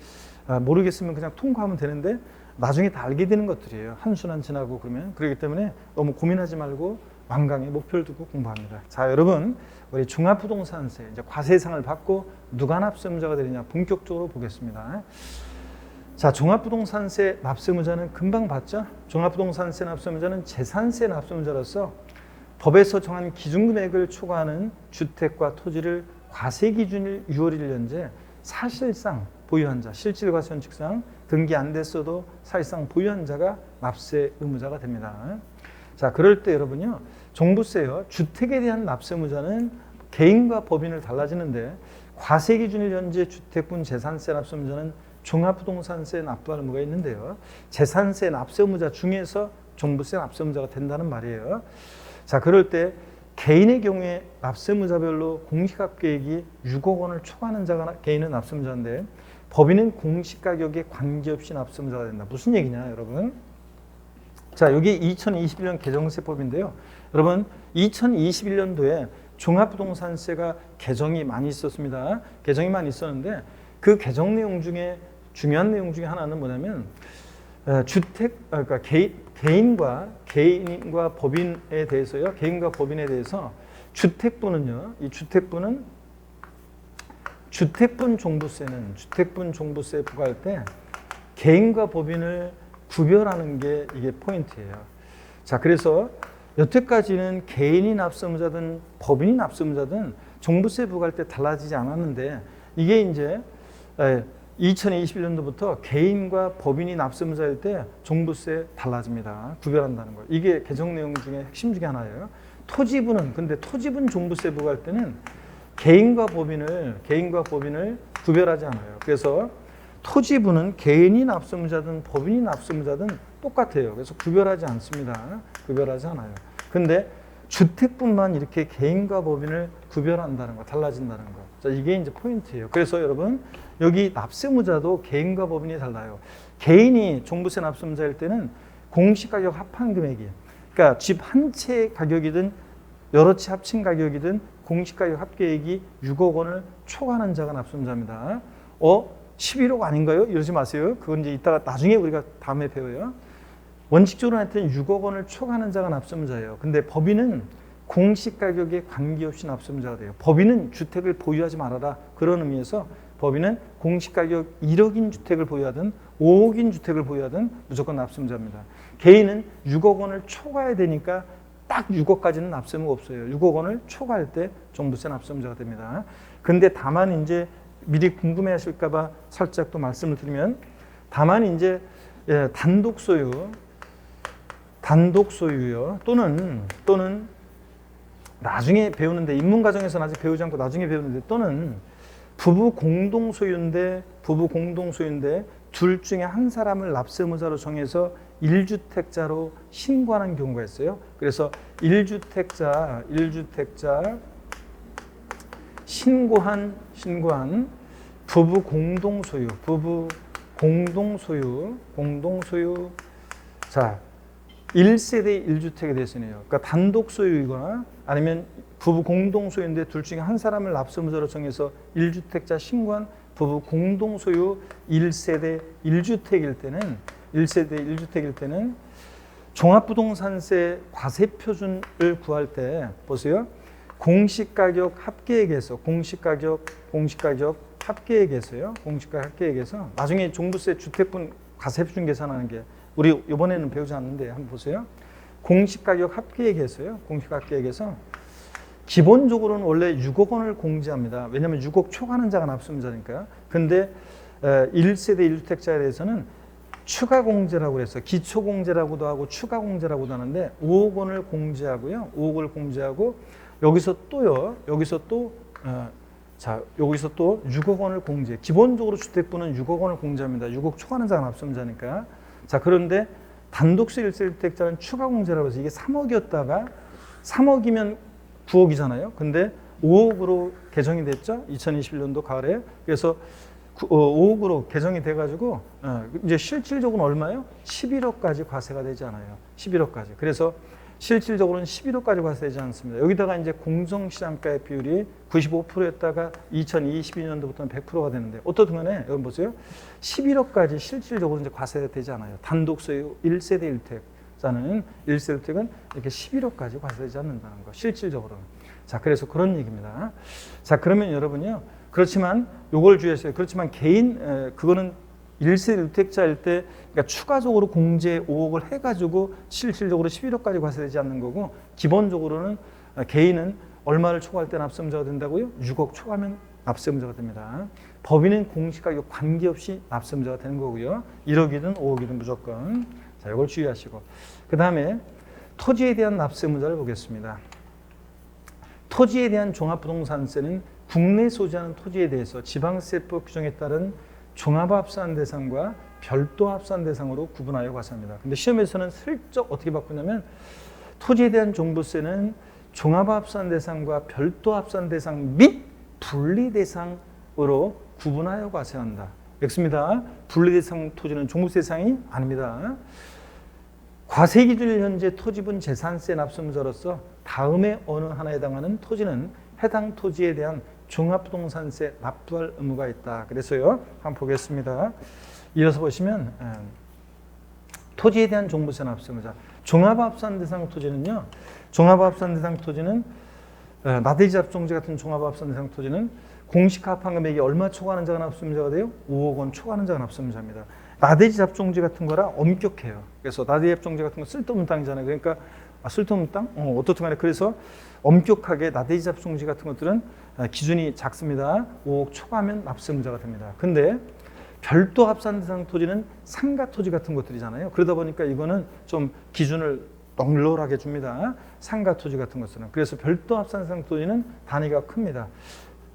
모르겠으면 그냥 통과하면 되는데 나중에 다 알게 되는 것들이에요. 한순환 지나고 그러면. 그렇기 때문에 너무 고민하지 말고 완강히 목표를 두고 공부합니다. 자, 여러분, 우리 종합부동산세 이제 과세상을 받고 누가 납세무자가 되느냐 본격적으로 보겠습니다. 자, 종합부동산세 납세무자는 금방 봤죠? 종합부동산세 납세무자는 재산세 납세무자로서 법에서 정한 기준금액을 초과하는 주택과 토지를 과세기준일 6월 1년제 사실상 보유한 자, 실질과세원칙상 등기 안 됐어도 사실상 보유한 자가 납세 의무자가 됩니다. 자, 그럴 때 여러분요, 종부세요, 주택에 대한 납세무자는 개인과 법인을 달라지는데, 과세기준일 현재 주택분 재산세 납세무자는 종합부동산세 납부할 의무가 있는데요, 재산세 납세의무자 중에서 종부세 납세의무자가 된다는 말이에요. 자, 그럴 때 개인의 경우에 납세의무자별로 공시가격이 6억 원을 초과하는 자가 개인은 납세의무자인데, 법인은 공시가격에 관계없이 납세의무자가 된다. 무슨 얘기냐, 여러분? 자, 여기 2021년 개정세법인데요. 여러분, 2021년도에 종합부동산세가 개정이 많이 있었습니다. 개정이 많이 있었는데, 그 개정 내용 중에 중요한 내용 중에 하나는 뭐냐면, 그러니까 개인과 법인에 대해서요. 개인과 법인에 대해서 주택분은요. 이 주택분은 주택분 종부세 부과할 때 개인과 법인을 구별하는 게 이게 포인트예요. 자, 그래서 여태까지는 개인이 납세의무자든 법인이 납세의무자든 종부세 부과할 때 달라지지 않았는데, 이게 이제 2021년도부터 개인과 법인이 납세의무자일 때 종부세 달라집니다. 구별한다는 거. 이게 개정 내용 중에 핵심 중에 하나예요. 근데 토지분 종부세 부과할 때는 개인과 법인을 구별하지 않아요. 그래서 토지분은 개인이 납세의무자든 법인이 납세의무자든 똑같아요. 그래서 구별하지 않습니다. 구별하지 않아요. 근데 주택분만 이렇게 개인과 법인을 구별한다는 거, 달라진다는 거. 자, 이게 이제 포인트예요. 그래서 여러분, 여기 납세의무자도 개인과 법인이 달라요. 개인이 종부세 납세의무자일 때는 공시가격 합한 금액이, 그러니까 집 한 채 가격이든 여러 채 합친 가격이든 공시가격 합계액이 6억 원을 초과하는 자가 납세의무자입니다. 11억 아닌가요? 이러지 마세요. 그건 이제 이따가 나중에 우리가 다음에 배워요. 원칙적으로 하여튼 6억 원을 초과하는 자가 납세의무자예요. 근데 법인은 공시가격에 관계없이 납세의무자가 돼요. 법인은 주택을 보유하지 말아라. 그런 의미에서 법인은 공시가격 1억인 주택을 보유하든 5억인 주택을 보유하든 무조건 납세의무자입니다. 개인은 6억 원을 초과해야 되니까 딱 6억까지는 납세 의무가 없어요. 6억 원을 초과할 때 종부세 납세의무자가 됩니다. 근데 다만 이제 미리 궁금해하실까봐 살짝 또 말씀을 드리면, 다만 이제 단독 소유요 또는 나중에 배우는데, 입문 과정에서는 아직 배우지 않고 나중에 배우는데, 또는 부부 공동 소유인데 부부 공동소유인데 둘 중에 한 사람을 납세무자로 정해서 1주택자로 신고하는 경우가 있어요. 그래서 1주택자 신고한 부부 공동소유 자 1세대 1주택에 대해서는요. 그러니까 단독 소유이거나 아니면 부부 공동소유인데 둘 중에 한 사람을 납세무자로 정해서 1주택자 신고한 부부 공동소유 1세대 1주택일 때는 종합부동산세 과세표준을 구할 때 보세요. 공시가격 합계액에서 나중에 종부세 주택분 과세표준 계산하는 게 우리 이번에는 배우지 않는데 한번 보세요. 공시가격 합계액에서요. 기본적으로는 원래 6억 원을 공제합니다. 왜냐하면 6억 초과하는 자가 납세무자니까요. 근데 1세대 1주택자에 대해서는 추가 공제라고 해서 기초 공제라고도 하고 추가 공제라고도 하는데 5억 원을 공제하고요. 5억을 공제하고 여기서 또 6억 원을 공제. 기본적으로 주택부는 6억 원을 공제합니다. 6억 초과하는 자가 납세무자니까. 자, 그런데 단독세 1세 1주택자는 추가 공제라고 해서 이게 3억이었다가 3억이면 9억이잖아요. 근데 5억으로 개정이 됐죠. 2021년도 가을에. 그래서 5억으로 개정이 돼가지고 이제 실질적으로는 얼마예요? 11억까지 과세가 되지 않아요. 11억까지. 그래서 실질적으로는 11억까지 과세되지 않습니다. 여기다가 이제 공정시장가의 비율이 95%였다가 2022년도부터는 100%가 되는데 어떻든 간에 여기 보세요. 11억까지 실질적으로 이제 과세가 되지 않아요. 단독 소유 1세대 1주택자는 1세대 1주택은 이렇게 11억까지 과세되지 않는다는 거. 실질적으로는. 자, 그래서 그런 얘기입니다. 자, 그러면 여러분요. 그렇지만 요걸 주의하세요. 그렇지만 개인 그거는 1세대 1주택자일 때 그러니까 추가적으로 공제 5억을 해가지고 실질적으로 11억까지 과세되지 않는 거고 기본적으로는 개인은 얼마를 초과할 때 납세무자가 된다고요? 6억 초과하면 납세무자가 됩니다. 법인은 공시가격 관계없이 납세무자가 되는 거고요. 1억이든 5억이든 무조건. 자, 이걸 주의하시고 그 다음에 토지에 대한 납세무자를 보겠습니다. 토지에 대한 종합부동산세는 국내 소지하는 토지에 대해서 지방세법 규정에 따른 종합합산 대상과 별도 합산 대상으로 구분하여 과세합니다. 근데 시험에서는 슬쩍 어떻게 바꾸냐면 토지에 대한 종부세는 종합합산 대상과 별도 합산 대상 및 분리 대상으로 구분하여 과세한다. 엑스입니다. 분리 대상 토지는 종부세 대상이 아닙니다. 과세 기준일 현재 토지분 재산세 납세무자로서 다음에 어느 하나에 해당하는 토지는 해당 토지에 대한 종합부동산세 납부할 의무가 있다. 그래서요. 한번 보겠습니다. 이어서 보시면 토지에 대한 종부세 납세무자. 종합합산 대상 토지는요. 종합합산 대상 토지는 나대지 잡종지 같은 종합합산 대상 토지는 공시가 합한 금액이 얼마 초과하는 자가 납세무자가 돼요? 5억 원 초과하는 자가 납세무자입니다. 나대지 잡종지 같은 거라 엄격해요. 그래서 나대지 잡종지 같은 거 쓸데없는 땅이잖아요. 그러니까 쓸데없는 땅? 어떻든 간에 그래서 엄격하게 나대지 잡종지 같은 것들은 기준이 작습니다. 5억 초과하면 납세무자가 됩니다. 근데 별도 합산 대상 토지는 상가 토지 같은 것들이잖아요. 그러다 보니까 이거는 좀 기준을 넉넉하게 줍니다. 상가 토지 같은 것들은. 그래서 별도 합산 대상 토지는 단위가 큽니다.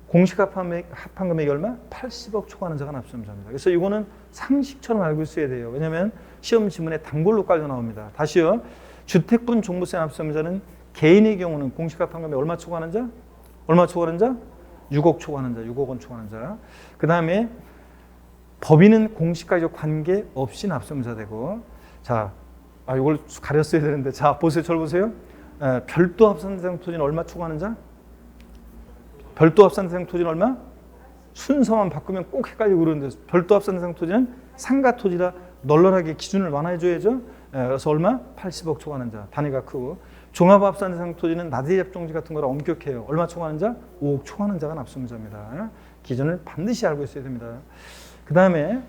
공시가 합한 금액이 얼마? 80억 초과하는 자가 납세무자입니다. 그래서 이거는 상식처럼 알고 있어야 돼요. 왜냐하면 시험 지문에 단골로 깔려 나옵니다. 다시요. 주택분 종부세 납세무자는 개인의 경우는 공시가 합한 금액이 얼마 초과하는 자? 얼마 초과하는 자? 6억 초과하는 자, 6억 원 초과하는 자. 그 다음에 법인은 공시가격 관계 없이 납세무자 되고, 자, 이걸 가렸어야 되는데, 자, 보세요, 저를 보세요. 별도 합산 대상 토지는 얼마 초과하는 자? 별도 합산 대상 토지는 얼마? 순서만 바꾸면 꼭 헷갈리고 그러는데, 별도 합산 대상 토지는 상가 토지라 널널하게 기준을 완화해줘야죠. 그래서 얼마? 80억 초과하는 자, 단위가 크고. 종합합산 대상 토지는 나대지 잡종지 같은 거라 엄격해요. 얼마 초과하는 자? 5억 초과하는 자가 납세무자입니다. 기준을 반드시 알고 있어야 됩니다. 그 다음에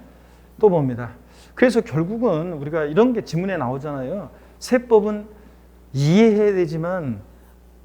또 봅니다. 그래서 결국은 우리가 이런 게 지문에 나오잖아요. 세법은 이해해야 되지만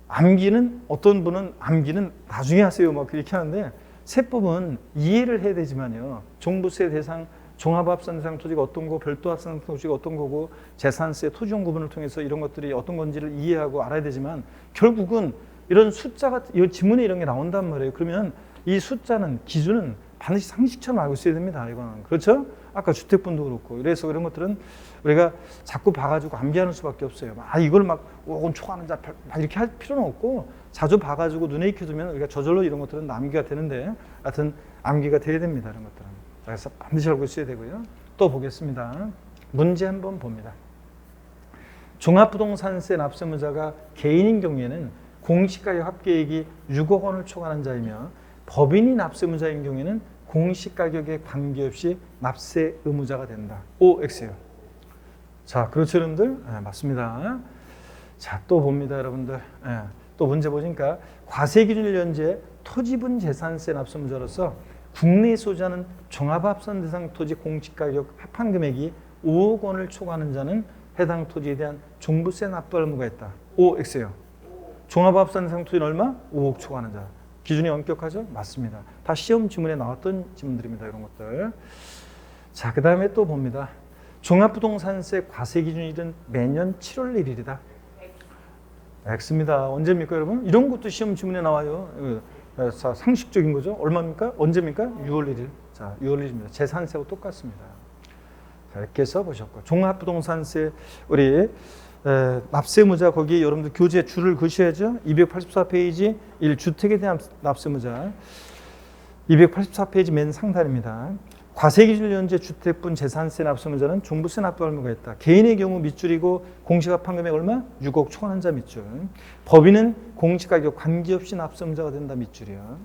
암기는 어떤 분은 암기는 나중에 하세요 막 그렇게 하는데 세법은 이해를 해야 되지만요. 종부세 대상 종합합산 대상 토지가 어떤 거, 별도 합산 토지가 어떤 거고 재산세, 토지용 구분을 통해서 이런 것들이 어떤 건지를 이해하고 알아야 되지만 결국은 이런 숫자가 이 지문에 이런 게 나온단 말이에요. 그러면 이 숫자는 기준은 반드시 상식처럼 알고 있어야 됩니다. 이거는. 그렇죠? 아까 주택분도 그렇고. 그래서 그런 것들은 우리가 자꾸 봐가지고 암기하는 수밖에 없어요. 이걸 막 5억 원 초과하는 자 막 이렇게 할 필요는 없고 자주 봐가지고 눈에 익혀두면 우리가 저절로 이런 것들은 암기가 되는데 하여튼 암기가 돼야 됩니다. 이런 것들은. 그래서 반드시 알고 있어야 되고요. 또 보겠습니다. 문제 한번 봅니다. 종합부동산세 납세무자가 개인인 경우에는 공시가격 합계액이 6억 원을 초과하는 자이며 법인이 납세무자인 경우에는 공시가격에 관계없이 납세 의무자가 된다. OX예요. 자, 그렇죠, 여러분들? 네, 맞습니다. 자, 또 봅니다, 여러분들. 네, 또 문제 보니까 과세기준일 현재 토지분 재산세 납세무자로서 국내에 소유하는 종합합산 대상 토지 공시가격 합한 금액이 5억 원을 초과하는 자는 해당 토지에 대한 종부세 납부 의무가 있다. OX예요. 종합합산 대상 토지는 얼마? 5억 초과하는 자. 기준이 엄격하죠? 맞습니다. 다 시험 지문에 나왔던 지문들입니다. 이런 것들. 자, 그 다음에 또 봅니다. 종합부동산세 과세기준일은 매년 7월 1일이다. X입니다. 언제입니까, 여러분? 이런 것도 시험 지문에 나와요. 자, 상식적인 거죠. 얼마입니까? 언제입니까? 6월 1일. 자, 6월 1일입니다. 재산세하고 똑같습니다. 자, 이렇게 써보셨고. 종합부동산세, 우리 납세무자, 거기 여러분들 교재 줄을 그으셔야죠. 284페이지 1주택에 대한 납세무자. 284페이지 맨 상단입니다. 과세기준 현재 주택분 재산세 납세무자는 종부세 납부 의무가 있다. 개인의 경우 밑줄이고 공시합한 금액 얼마? 6억 초과하는 자 밑줄. 법인은 공시가격 관계없이 납세무자가 된다 밑줄이요.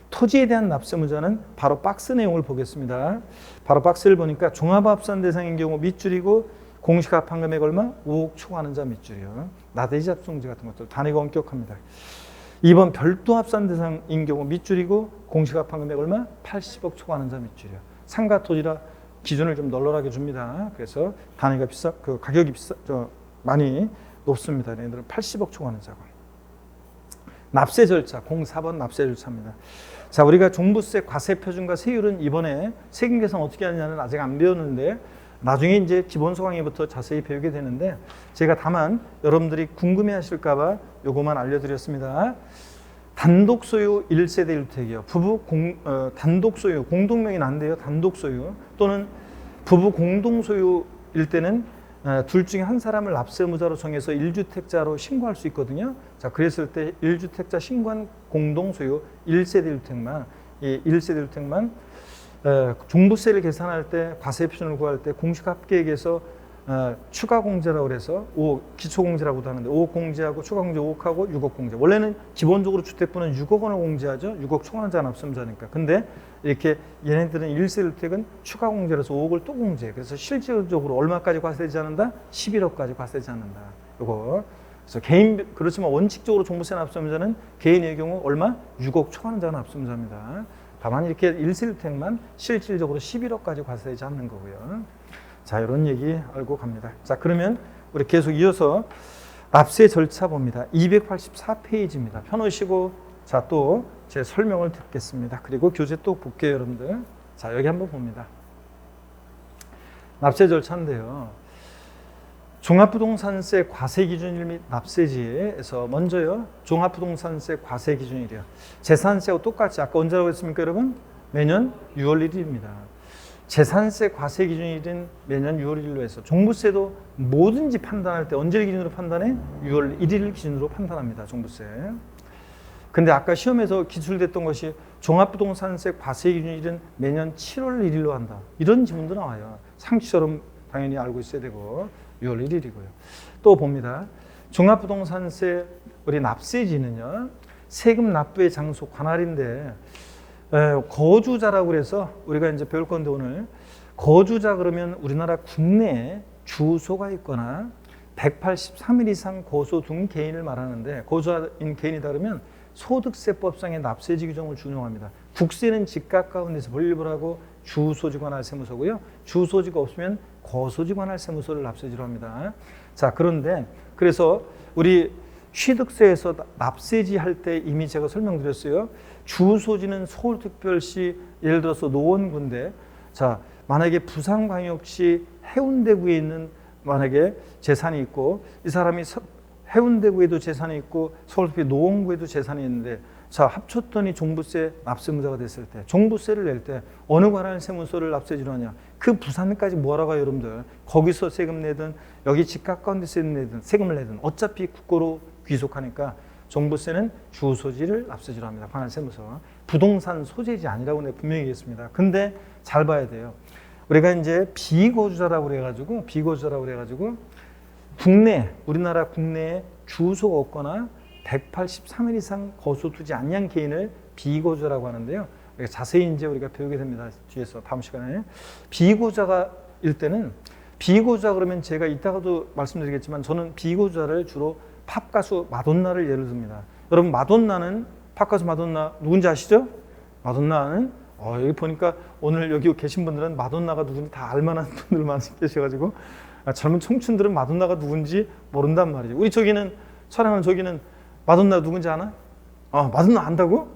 토지에 대한 납세무자는 바로 박스 내용을 보겠습니다. 바로 박스를 보니까 종합합산 대상인 경우 밑줄이고 공시합한 금액 얼마? 5억 초과하는 자 밑줄이요. 나대지 합성지 같은 것들 단위가 엄격합니다. 2번 별도 합산 대상인 경우 밑줄이고 공시합한 금액 얼마? 80억 초과하는 자 밑줄이요. 상가 토지라 기준을 좀 널널하게 줍니다. 그래서 단위가 가격이 많이 높습니다. 얘네들은 80억 초과하는 자고. 납세 절차, 04번 납세 절차입니다. 자, 우리가 종부세 과세 표준과 세율은 이번에 세금 계산 어떻게 하느냐는 아직 안 배웠는데 나중에 이제 기본소 강의부터 자세히 배우게 되는데 제가 다만 여러분들이 궁금해하실까봐 요거만 알려드렸습니다. 단독 소유 1세대 1주택이요. 부부 단독 소유, 공동명의는 안 돼요. 단독 소유 또는 부부 공동 소유일 때는 둘 중에 한 사람을 납세무자로 정해서 1주택자로 신고할 수 있거든요. 자, 그랬을 때 1주택자 신고한 공동 소유 1세대 1주택만, 이 1세대 1주택만 종부세를 계산할 때 과세 표준을 구할 때 공시합계액에서 추가 공제라고 그래서 5억, 기초 공제라고도 하는데 5억 공제하고 추가 공제 5억하고 6억 공제. 원래는 기본적으로 주택부는 6억 원을 공제하죠. 6억 초과하는 자는 납세무자니까. 근데 이렇게 얘네들은 1세 1주택은 추가 공제라서 5억을 또 공제해. 그래서 실질적으로 얼마까지 과세되지 않는다? 11억까지 과세되지 않는다. 요거. 그래서 개인, 그렇지만 원칙적으로 종부세 납세무자는 개인의 경우 얼마? 6억 초과하는 자가 납세무자입니다. 다만 이렇게 1세 1주택만 실질적으로 11억까지 과세되지 않는 거고요. 자, 이런 얘기 알고 갑니다. 자, 그러면 우리 계속 이어서 납세 절차 봅니다. 284페이지입니다. 펴놓으시고 자, 또 제 설명을 듣겠습니다. 그리고 교재 또 볼게요, 여러분들. 자, 여기 한번 봅니다. 납세 절차인데요. 종합부동산세 과세기준일 및 납세지에서 먼저요. 종합부동산세 과세기준일이요. 재산세하고 똑같이 아까 언제라고 했습니까, 여러분? 매년 6월 1일입니다. 재산세 과세기준일은 매년 6월 1일로 해서 종부세도 뭐든지 판단할 때 언제를 기준으로 판단해? 6월 1일을 기준으로 판단합니다. 종부세. 근데 아까 시험에서 기출됐던 것이 종합부동산세 과세기준일은 매년 7월 1일로 한다. 이런 지문도 나와요. 상식처럼 당연히 알고 있어야 되고 6월 1일이고요. 또 봅니다. 종합부동산세 우리 납세지는요. 세금 납부의 장소 관할인데 거주자라고 그래서 우리가 이제 배울 건데 오늘 거주자 그러면 우리나라 국내에 주소가 있거나 183일 이상 거소 둔 개인을 말하는데 거주인 개인이다 그러면 소득세법상의 납세지 규정을 준용합니다. 국세는 집 가까운 데서 분립을 하고 주소지 관할 세무서고요. 주소지가 없으면 거소지 관할 세무서를 납세지로 합니다. 자, 그런데 그래서 우리 취득세에서 납세지 할 때 이미 제가 설명드렸어요. 주소지는 서울특별시 예를 들어서 노원구인데 자, 만약에 부산광역시 해운대구에 있는 만약에 재산이 있고 이 사람이 해운대구에도 재산이 있고 서울특별시 노원구에도 재산이 있는데 자, 합쳤더니 종부세 납세무자가 됐을 때, 종부세를 낼 때 어느 관할 세무서를 납세지로 하냐? 그 부산까지 뭐하러 가요, 여러분들? 거기서 세금 내든 여기 집 가까운 데 세금을 내든 어차피 국고로 귀속하니까 종부세는 주소지를 납세지로 합니다. 관할 세무서. 부동산 소재지 아니라고 내가 분명히 얘기했습니다. 근데 잘 봐야 돼요. 우리가 이제 비거주자라고 그래가지고 우리나라 국내에 주소가 없거나 183일 이상 거소두지 않는 개인을 비거주자라고 하는데요. 자세히 이제 우리가 배우게 됩니다. 뒤에서 다음 시간에. 비거주자일 때는 비거주자 그러면 제가 이따가도 말씀드리겠지만 저는 비거주자를 주로 팝 가수 마돈나를 예를 듭니다. 여러분 마돈나는 팝 가수 마돈나 누군지 아시죠? 마돈나는 여기 보니까 오늘 여기 계신 분들은 마돈나가 누군지 다 알만한 분들 많이 계셔가지고 젊은 청춘들은 마돈나가 누군지 모른단 말이죠. 우리 촬영하는 저기는 마돈나 누군지 아나? 마돈나 안다고?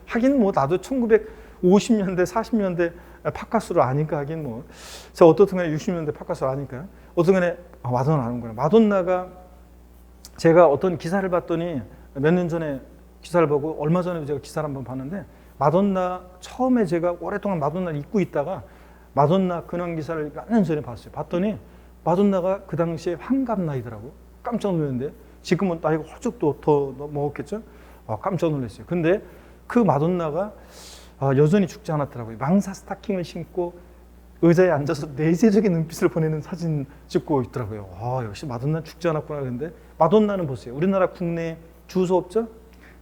하긴 뭐 나도 1950년대 40년대 팝가수를 아니까 하긴 뭐 제가 어떻든 간에 60년대 팝가수를 아니까 어떤 간에 마돈나 아는구나. 마돈나가 제가 어떤 기사를 봤더니 몇 년 전에 기사를 보고 얼마 전에 제가 기사를 한번 봤는데 마돈나 처음에 제가 오랫동안 마돈나를 잊고 있다가 마돈나 근황 기사를 몇 년 전에 봤더니 마돈나가 그 당시에 환갑 나이더라고. 깜짝 놀랐는데 지금은 나이가 홀쭉 더 먹었겠죠? 깜짝 놀랐어요. 근데 그 마돈나가 여전히 죽지 않았더라고요. 망사 스타킹을 신고 의자에 앉아서 내재적인 눈빛을 보내는 사진 찍고 있더라고요. 역시 마돈나 죽지 않았구나. 그런데 마돈나는 보세요. 우리나라 국내에 주소 없죠?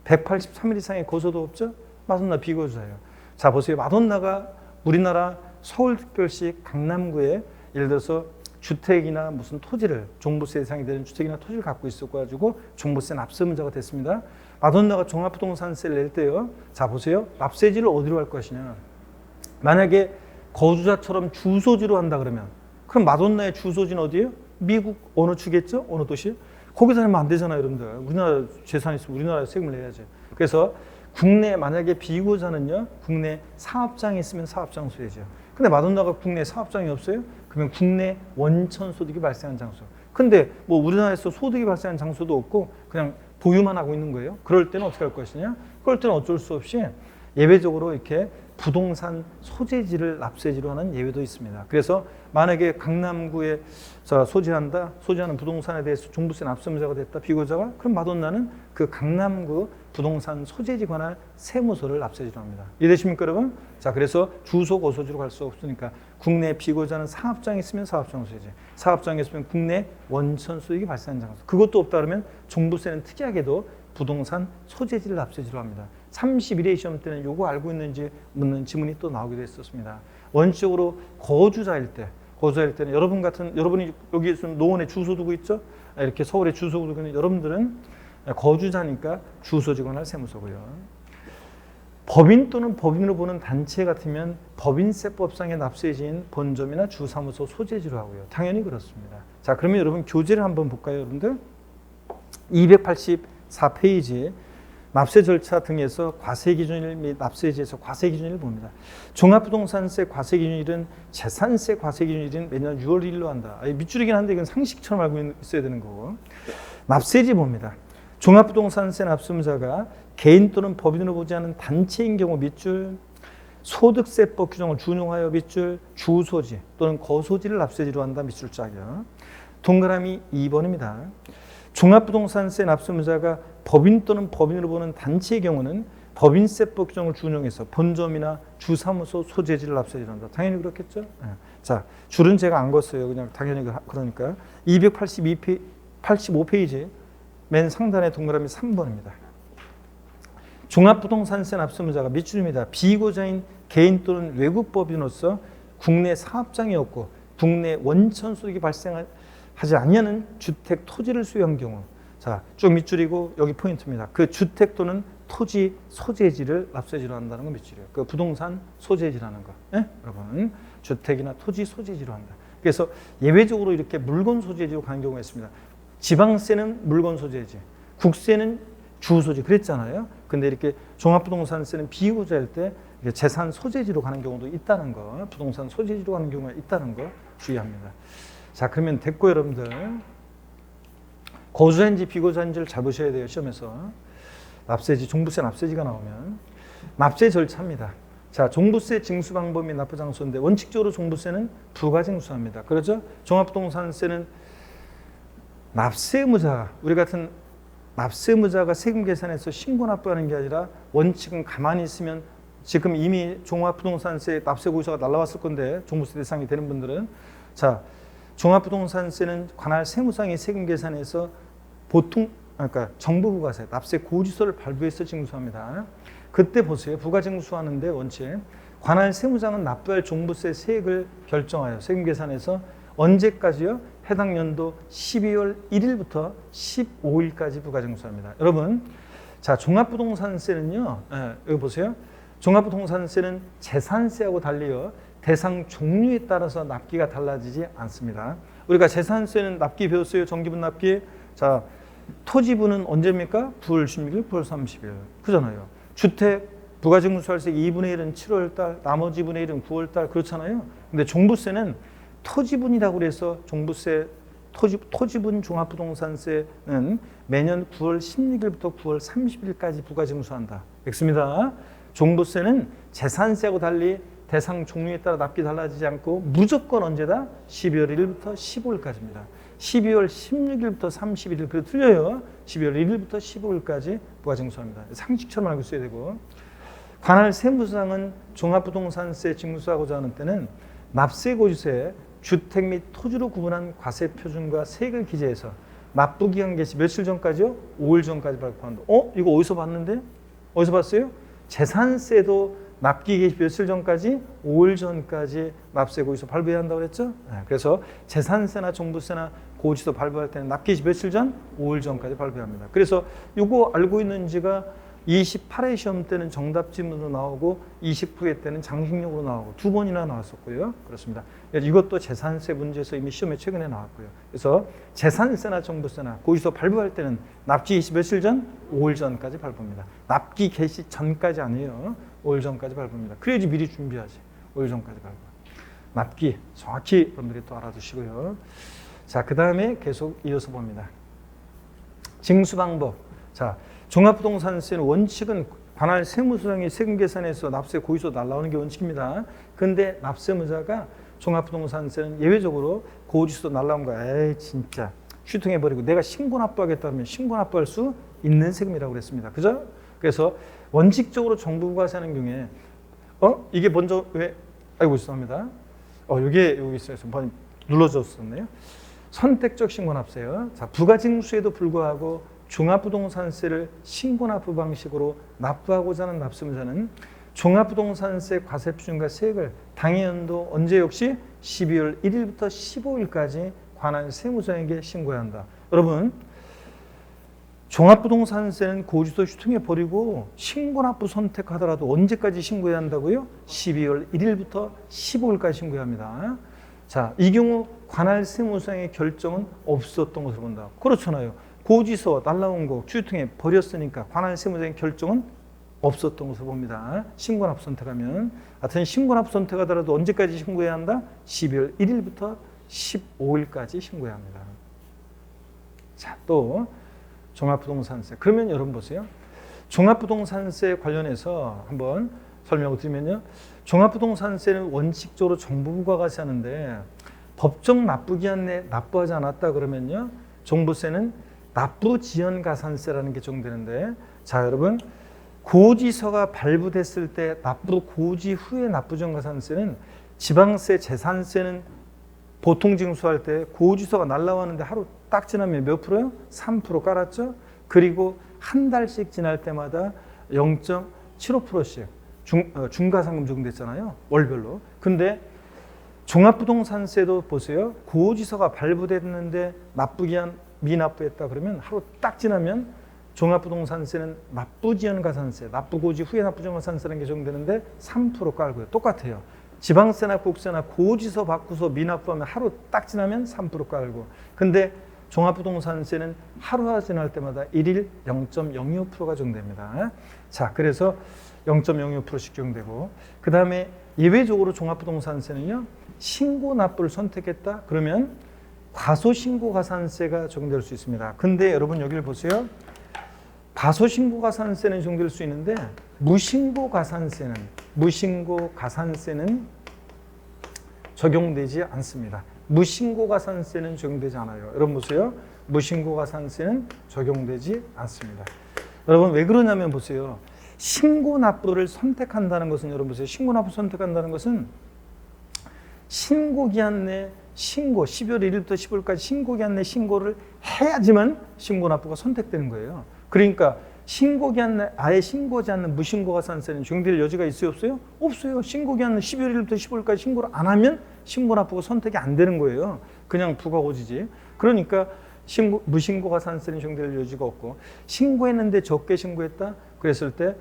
183일 이상의 거소도 없죠? 마돈나 비거주자예요. 자, 보세요. 마돈나가 우리나라 서울특별시 강남구에 예를 들어서 주택이나 무슨 토지를 종부세 대상이 되는 주택이나 토지를 갖고 있어가지고 종부세 납세문자가 됐습니다. 마돈나가 종합부동산세를 낼 때요. 자, 보세요. 납세지를 어디로 할 것이냐. 만약에 거주자처럼 주소지로 한다 그러면 그럼 마돈나의 주소지는 어디예요? 미국 어느 주겠죠? 어느 도시? 거기서 하면 안 되잖아요, 여러분들. 우리나라 재산이 있으면 우리나라에 세금을 내야지. 그래서 국내 만약에 비거주자는요, 국내 사업장이 있으면 사업장 소유죠. 근데 마돈나가 국내 사업장이 없어요? 그러면 국내 원천 소득이 발생한 장소. 근데 뭐 우리나라에서 소득이 발생한 장소도 없고 그냥 보유만 하고 있는 거예요. 그럴 때는 어떻게 할 것이냐? 그럴 때는 어쩔 수 없이 예외적으로 이렇게 부동산 소재지를 납세지로 하는 예외도 있습니다. 그래서 만약에 강남구에 소지하는 부동산에 대해서 종부세 납세무자가 됐다, 비거주자가, 그럼 마돈나는 그 강남구 부동산 소재지 관할 세무서를 납세지로 합니다. 이해되십니까, 여러분? 자, 그래서 주소 거소지로 갈 수 없으니까 국내 비거주자는 사업장이 있으면 사업장 소재지, 사업장이 있으면 국내 원천 수익이 발생한 장소. 그것도 없다 그러면 종부세는 특이하게도 부동산 소재지를 납세지로 합니다. 31회 시험 때는 요거 알고 있는지 묻는 지문이 또 나오기도 했었습니다. 원칙적으로 거주자일 때는 여러분이 여기 있으면 노원에 주소 두고 있죠? 이렇게 서울에 주소 두고 있는 여러분들은 거주자니까 주소지 관할 세무서고요. 법인 또는 법인으로 보는 단체 같으면 법인세법상의 납세지인 본점이나 주사무소 소재지로 하고요. 당연히 그렇습니다. 자, 그러면 여러분 교재를 한번 볼까요, 여러분들? 284페이지 납세 절차 등에서 과세기준일 및 납세지에서 과세기준일을 봅니다. 종합부동산세 과세기준일은 재산세 과세기준일인 매년 6월 1일로 한다. 밑줄이긴 한데 이건 상식처럼 알고 있어야 되는 거고. 납세지 봅니다. 종합부동산세 납세무자가 개인 또는 법인으로 보지 않은 단체인 경우 밑줄, 소득세법 규정을 준용하여 밑줄, 주소지 또는 거소지를 납세지로 한다 밑줄 짝이요. 동그라미 2번입니다. 종합부동산세 납세무자가 법인 또는 법인으로 보는 단체의 경우는 법인세법 규정을 준용해서 본점이나 주사무소 소재지를 납세지로 한다. 당연히 그렇겠죠? 네. 자, 줄은 제가 안 걷어요. 그냥 당연히 그러니까 285페이지 맨 상단의 동그라미 3번입니다. 종합부동산세 납세무자가 밑줄입니다. 비거주자인 개인 또는 외국법인으로서 국내 사업장이 없고 국내 원천 소득이 발생하지 않냐는 주택 토지를 소유한 경우. 자, 쭉 밑줄이고 여기 포인트입니다. 그 주택 또는 토지 소재지를 납세지로 한다는 건 밑줄이에요. 그 부동산 소재지라는 거. 네? 여러분, 주택이나 토지 소재지로 한다. 그래서 예외적으로 이렇게 물건 소재지로 가는 경우가 있습니다. 지방세는 물건 소재지, 국세는 주소지 그랬잖아요. 근데 이렇게 종합부동산세는 비거주자일 때 재산 소재지로 가는 경우도 있다는 거, 부동산 소재지로 가는 경우가 있다는 거 주의합니다. 자, 그러면 됐고 여러분들. 거주자인지 비거주자인지를 잘 보셔야 돼요, 시험에서. 납세지, 종부세 납세지가 나오면 납세 절차입니다. 자, 종부세 징수 방법이 납부장소인데 원칙적으로 종부세는 부가징수합니다. 그렇죠? 종합부동산세는 납세의무자, 우리 같은 납세의무자가 세금 계산해서 신고 납부하는 게 아니라 원칙은 가만히 있으면 지금 이미 종합부동산세 납세고지서가 날라왔을 건데 종부세 대상이 되는 분들은 자, 종합부동산세는 관할 세무상이 세금 계산해서 보통 그러니까 정부 부가세 납세 고지서를 발부해서 징수합니다. 그때 보세요. 부가징수하는데 원칙 관할 세무장은 납부할 종부세 세액을 결정하여 세금 계산해서 언제까지요? 해당 연도 12월 1일부터 15일까지 부가징수합니다. 여러분, 자 종합부동산세는요. 여기 보세요. 종합부동산세는 재산세하고 달리요. 대상 종류에 따라서 납기가 달라지지 않습니다. 우리가 재산세는 납기 배웠어요. 정기분 납기. 자, 토지분은 언제입니까? 9월 16일, 9월 30일. 그잖아요. 주택 부가징수할세 2분의 1은 7월 달, 나머지 분의 1은 9월 달 그렇잖아요. 근데 종부세는 토지분이라고 그래서 종부세 토지분 종합부동산세는 매년 9월 16일부터 9월 30일까지 부가징수한다. 읽습니다. 종부세는 재산세하고 달리 대상 종류에 따라 납기 달라지지 않고 무조건 언제다? 12월 1일부터 15일까지입니다. 12월 16일부터 31일 그래 틀려요. 12월 1일부터 15일까지 부가징수합니다. 상식처럼 알고 있어야 되고 관할 세무상은 종합부동산세 징수하고자 하는 때는 납세고지서에 주택 및 토지로 구분한 과세표준과 세액을 기재해서 납부기한 개시 며칠 전까지요? 5일 전까지 발표한다. 이거 어디서 봤는데? 어디서 봤어요? 재산세도 납기 개시 며칠 전까지? 5일 전까지 납세고지서 발부해야 한다고 그랬죠? 그래서 재산세나 종부세나 고지서 발부할 때는 납기 개시 며칠 전? 5일 전까지 발부합니다. 그래서 이거 알고 있는지가 28회 시험 때는 정답지문으로 나오고 29회 때는 장식용으로 나오고 두 번이나 나왔었고요. 그렇습니다. 이것도 재산세 문제에서 이미 시험에 최근에 나왔고요. 그래서 재산세나 종부세나 고지서 발부할 때는 납기 개시 며칠 전? 5일 전까지 발부합니다. 납기 개시 전까지 아니에요. 5일 전까지 발부합니다. 그래야지 미리 준비하지. 5일 전까지 발부. 납기 정확히 여러분들이 또 알아두시고요. 자, 그 다음에 계속 이어서 봅니다. 징수 방법. 자, 종합부동산세는 원칙은 관할 세무서장이 세금 계산해서 납세 고지서 날라오는 게 원칙입니다. 근데 납세무자가 종합부동산세는 예외적으로 고지서 날라온 거야. 에이 진짜 슈팅해버리고 내가 신고 납부하겠다 하면 신고 납부할 수 있는 세금이라고 그랬습니다. 그죠? 그래서 원칙적으로 정부가 하는 경우에 이게 먼저 왜 아이고 죄송합니다. 이게 여기 있어요. 번이 눌러졌었네요. 선택적 신고납세요. 자, 부가징수에도 불구하고 종합부동산세를 신고납부 방식으로 납부하고자 하는 납세무자는 종합부동산세 과세표준과 세액을 당해연도 언제 역시 12월 1일부터 15일까지 관할 세무서에게 신고해야 한다. 여러분, 종합부동산세는 고지서 슈팅해버리고 신고납부 선택하더라도 언제까지 신고해야 한다고요? 12월 1일부터 15일까지 신고해야 합니다. 자, 이 경우 관할 세무서의 결정은 없었던 것을 본다. 그렇잖아요. 고지서 날라온 거 슈팅해 버렸으니까 관할 세무서의 결정은 없었던 것을 봅니다. 신고납부 선택하면 하여튼 신고납부 선택하더라도 언제까지 신고해야 한다? 12월 1일부터 15일까지 신고해야 합니다. 자, 또 종합부동산세. 그러면 여러분 보세요. 종합부동산세 관련해서 한번 설명을 드리면요. 종합부동산세는 원칙적으로 정부가 과세하는데 법정 납부기한 내 납부하지 않았다 그러면요. 종부세는 납부지연가산세라는 게 적용되는데 자, 여러분 고지서가 발부됐을 때 납부 고지 후에 납부지연가산세는 지방세, 재산세는 보통 징수할 때 고지서가 날라왔는데 하루 딱 지나면 몇 프로요? 3% 깔았죠? 그리고 한 달씩 지날 때마다 0.75%씩 중과상금 적용됐잖아요. 월별로. 근데 종합부동산세도 보세요. 고지서가 발부됐는데 납부기한 미납부했다 그러면 하루 딱 지나면 종합부동산세는 납부지연가산세, 납부고지 후에 납부지연가산세라는 게 적용되는데 3% 깔고요. 똑같아요. 지방세나 국세나 고지서 받고서 미납부하면 하루 딱 지나면 3% 깔고. 근데 종합부동산세는 하루가 지날 때마다 1일 0.02%가 적용됩니다. 자, 그래서 0.02%씩 적용되고 그 다음에 예외적으로 종합부동산세는요. 신고납부를 선택했다 과소신고가산세는 적용될 수 있는데 무신고가산세는 적용되지 않습니다. 무신고가산세는 적용되지 않아요. 여러분 보세요. 무신고가산세는 적용되지 않습니다. 여러분 왜 그러냐면 보세요. 신고납부를 선택한다는 것은 여러분 보세요. 신고납부 선택한다는 것은 신고기한 내 12월 1일부터 15일까지 신고기한 내 신고를 해야지만 신고납부가 선택되는 거예요. 그러니까 신고기한 내 아예 신고하지 않는 무신고가산세는 적용될 여지가 있어요, 없어요? 없어요. 신고기한 내 12월 1일부터 15일까지 신고를 안 하면 신고납부가 선택이 안 되는 거예요. 그냥 부가고지지. 그러니까 무신고가산세는 적용될 여지가 없고, 신고했는데 적게 신고했다 그랬을 때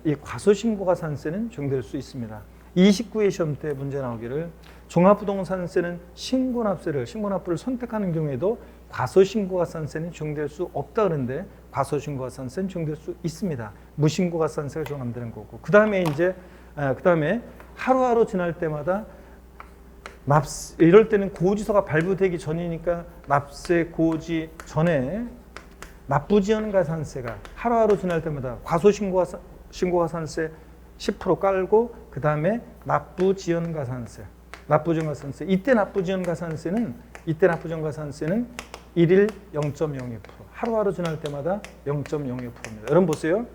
이 과소신고가산세는 적용될 수 있습니다. 29회 시험 때 문제 나오기를 종합부동산세는 신고납부를 선택하는 경우에도 과소신고가산세는 적용될 수 없다 그러는데 과소신고가산세는 적용될 수 있습니다. 무신고가산세가 적용 안 되는 거고, 그 다음에 하루하루 지날 때마다 이럴 때는 고지서가 발부되기 전이니까 납세 고지 전에 납부지연가산세가 하루하루 지날 때마다 과소신고가산세 10% 깔고 그 다음에 납부지연가산세 이때 납부지연가산세는 일일 0.02%, 하루하루 지날 때마다 0.02%입니다. 여러분 보세요.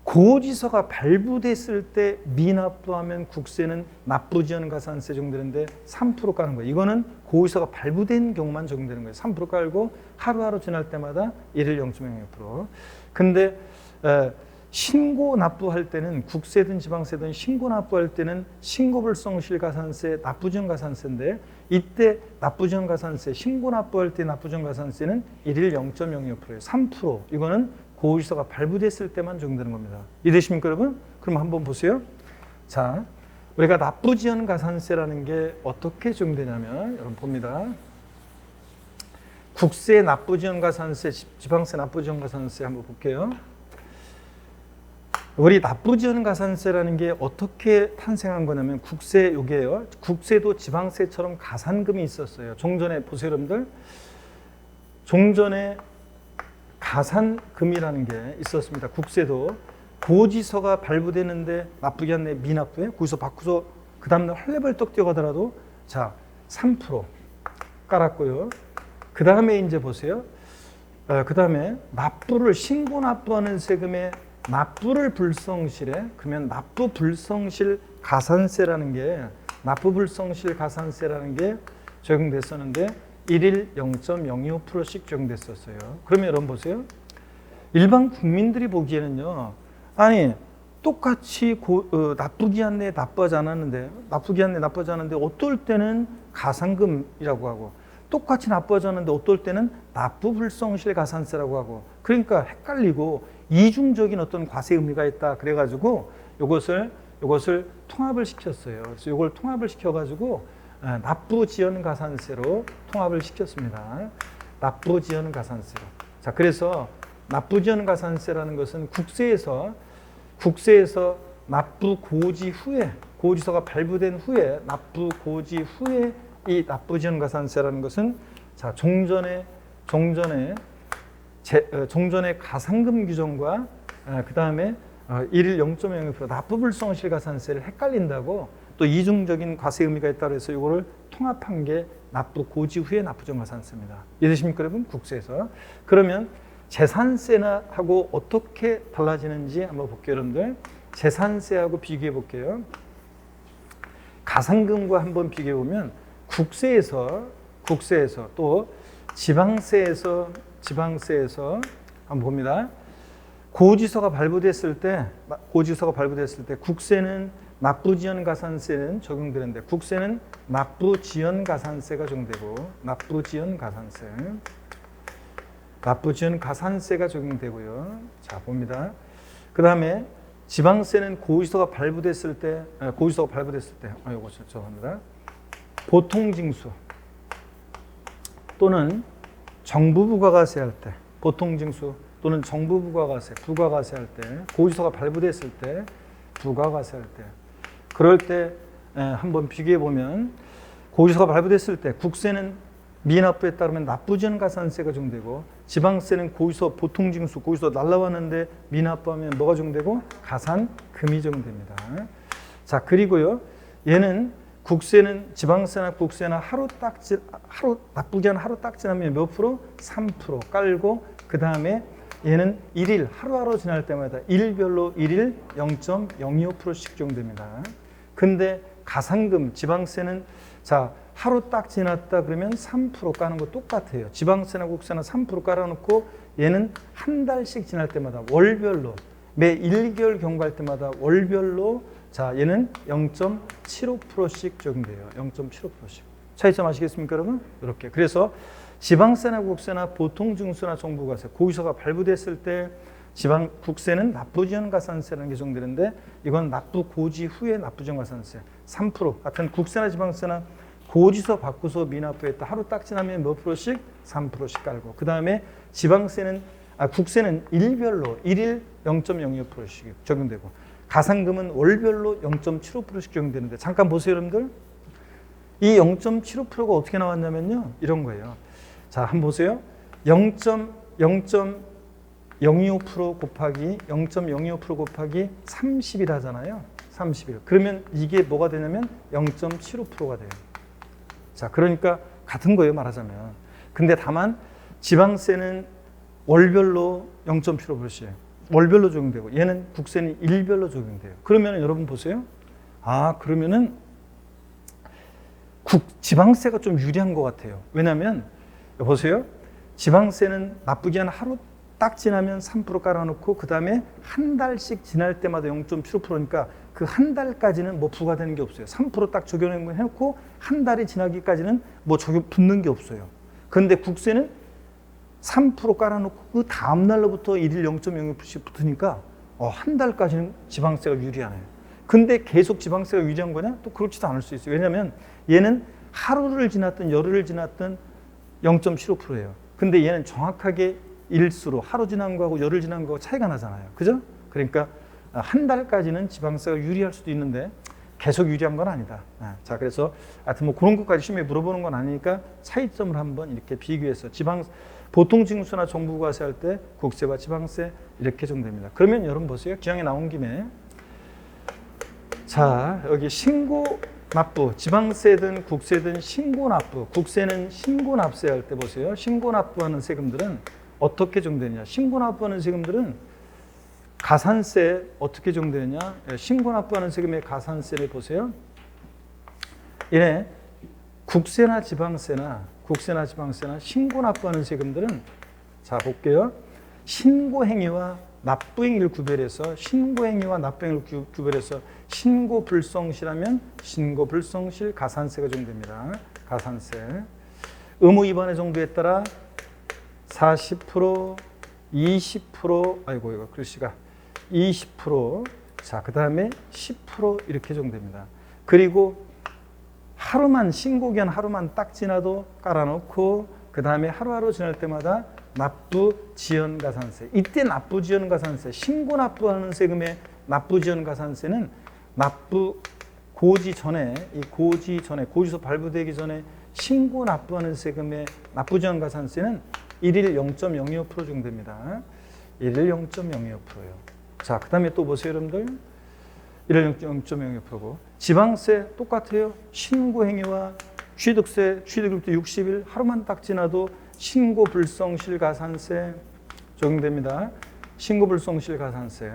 고지서가 발부됐을 때 미납부하면 국세는 납부지연가산세 적용되는데 3% 까는 거예요. 이거는 고지서가 발부된 경우만 적용되는 거예요. 3% 깔고 하루하루 지날 때마다 일일 0.02%. 근데 신고 납부할 때는 국세든 지방세든 신고 납부할 때는 신고불성실가산세, 납부지연가산세인데 이때 납부지연가산세, 신고 납부할 때 납부지연가산세는 일일 0.02%예요. 3%. 이거는 고지서가 발부됐을 때만 적용되는 겁니다. 이해되십니까, 여러분? 그럼 한번 보세요. 자, 우리가 납부지연가산세라는 게 어떻게 적용되냐면 여러분 봅니다. 국세 납부지연가산세, 지방세 납부지연가산세 한번 볼게요. 우리 납부지연가산세라는 게 어떻게 탄생한 거냐면 국세 요게요. 국세도 지방세처럼 가산금이 있었어요. 종전에 보세요, 여러분들. 종전에 가산금이라는 게 있었습니다. 국세도 고지서가 발부되는데 납부기한 내 미납부에 고지서 바꾸서 그 다음날 헐레벌떡 뛰어가더라도 자 3% 깔았고요. 그 다음에 이제 보세요. 그 다음에 납부를 신고 납부하는 세금에 납부를 불성실해 그러면 납부불성실 가산세라는 게 적용됐었는데 일일 0.025%씩 적용됐었어요. 그러면 여러분 보세요. 일반 국민들이 보기에는요. 아니 똑같이 납부기한 내에 납부하지 않았는데 어떨 때는 가산금이라고 하고 똑같이 납부하지 않았는데 어떨 때는 납부불성실 가산세라고 하고 그러니까 헷갈리고 이중적인 어떤 과세 의미가 있다 그래가지고 이것을 통합을 시켰어요. 그래서 이걸 통합을 시켜가지고 납부지연가산세로 통합을 시켰습니다. 납부지연가산세로. 자, 그래서 납부지연가산세라는 것은 국세에서 납부 고지 후에 고지서가 발부된 후에 납부 고지 후에 이 납부지연가산세라는 것은 자 종전의 가산금 규정과 그 다음에 일일 0.02% 납부불성실가산세를 헷갈린다고 또 이중적인 과세 의미가 있다고 해서 이거를 통합한 게 납부 고지 후에 납부지연가산세입니다. 이해되십니까, 여러분? 국세에서. 그러면 재산세하고 어떻게 달라지는지 한번 볼게요, 여러분들. 재산세하고 비교해 볼게요. 가산금과 한번 비교해 보면 국세에서 또 지방세에서 한번 봅니다. 고지서가 발부됐을 때 국세는 납부지연가산세는 적용되는데 국세는 납부지연가산세가 적용되고 납부지연가산세가 적용되고요. 자, 봅니다. 그 다음에 지방세는 고지서가 발부됐을 때 이거 죄송합니다. 보통징수 또는 정부부가가세할 때 보통징수 또는 정부부가가세, 부가가세할 때 고지서가 발부됐을 때 부가가세할 때 그럴 때 한번 비교해 보면 고지서가 발부됐을 때 국세는 미납부에 따르면 납부지연 가산세가 적용되고, 지방세는 고의서 보통징수 고의서 날라왔는데 미납부하면 뭐가 적용되고? 가산금이 적용됩니다. 자, 그리고요, 얘는 국세는 지방세나 국세나 하루 납부기한 하루 딱 지나면 몇 프로? 3% 깔고, 그 다음에 얘는 일일 하루하루 지날 때마다 일별로 일일 0.025%씩 적용됩니다. 근데 가산금 지방세는 자, 하루 딱 지났다 그러면 3% 까는 거 똑같아요. 지방세나 국세나 3% 깔아놓고 얘는 한 달씩 지날 때마다 월별로 매 1개월 경과할 때마다 월별로 자, 얘는 0.75%씩 적용돼요. 0.75%씩. 차이점 아시겠습니까, 여러분? 이렇게. 그래서 지방세나 국세나 보통징수나 정부가세, 고의서가 발부됐을 때 국세는 납부지연가산세라는 게 적용되는데, 이건 납부 고지 후에 납부지연가산세 3%. 같은 국세나 지방세나 고지서 받고서 미납부했다 하루 딱 지나면 몇 프로씩? 3%씩 깔고, 그 다음에 국세는 일별로 일일 0.02%씩 적용되고, 가산금은 월별로 0.75%씩 적용되는데, 잠깐 보세요, 여러분들. 이 0.75%가 어떻게 나왔냐면요, 이런 거예요. 자, 한번 보세요. 0.02% 곱하기 0.02% 곱하기 30이라잖아요. 30일. 그러면 이게 뭐가 되냐면 0.75%가 돼요. 자, 그러니까 같은 거예요, 말하자면. 근데 다만 지방세는 월별로 0.75%씩 월별로 적용되고, 얘는 국세는 일별로 적용돼요. 그러면 여러분 보세요. 아, 그러면은 지방세가 좀 유리한 것 같아요. 왜냐하면 보세요. 지방세는 납부기한 하루 딱 지나면 3% 깔아놓고, 그 다음에 한 달씩 지날 때마다 0.75%니까 그 한 달까지는 뭐 부과되는 게 없어요. 3% 딱 적용해놓고 한 달이 지나기까지는 뭐 붙는 게 없어요. 그런데 국세는 3% 깔아놓고 그 다음 날로부터 일일 0.02%씩 붙으니까 한 달까지는 지방세가 유리하네요. 근데 계속 지방세가 유리한 거냐? 또 그렇지도 않을 수 있어요. 왜냐하면 얘는 하루를 지났든 열흘을 지났든 0.75%예요. 근데 얘는 정확하게 일수로 하루 지난 거하고 열흘 지난 거하고 차이가 나잖아요. 그죠? 그러니까 한 달까지는 지방세가 유리할 수도 있는데 계속 유리한 건 아니다. 자, 그래서 하여튼 뭐 그런 것까지 시험에 물어보는 건 아니니까 차이점을 한번 이렇게 비교해서 보통징수나 정부과세 할 때 국세와 지방세 이렇게 적용됩니다. 그러면 여러분 보세요. 기왕에 나온 김에 자, 여기 신고납부, 지방세든 국세든 신고납부, 국세는 신고납세할 때 보세요. 신고납부하는 세금들은 어떻게 적용되느냐? 신고납부하는 세금들은 가산세 어떻게 적용되느냐? 신고납부하는 세금의 가산세를 보세요. 얘네 국세나 지방세나 신고납부하는 세금들은 자, 볼게요. 신고행위와 납부행위를 구별해서 신고불성실하면 신고불성실 가산세가 적용됩니다. 가산세. 의무 위반의 정도에 따라 40%, 20%, 아이고 이거 글씨가 20%, 자, 그 다음에 10% 이렇게 적용됩니다. 그리고 신고기한 하루만 딱 지나도 깔아놓고, 그 다음에 하루하루 지날 때마다 납부지연가산세. 이때 납부지연가산세, 신고납부하는 세금의 납부지연가산세는 고지서 발부되기 전에 신고납부하는 세금의 납부지연가산세는 일일 0.02% 적용됩니다. 일일 0.02%예요. 자, 그 다음에 또 보세요, 여러분들. 일일 0.02%고, 지방세 똑같아요. 신고행위와 취득일부터 60일 하루만 딱 지나도 신고불성실 가산세 적용됩니다. 신고불성실 가산세.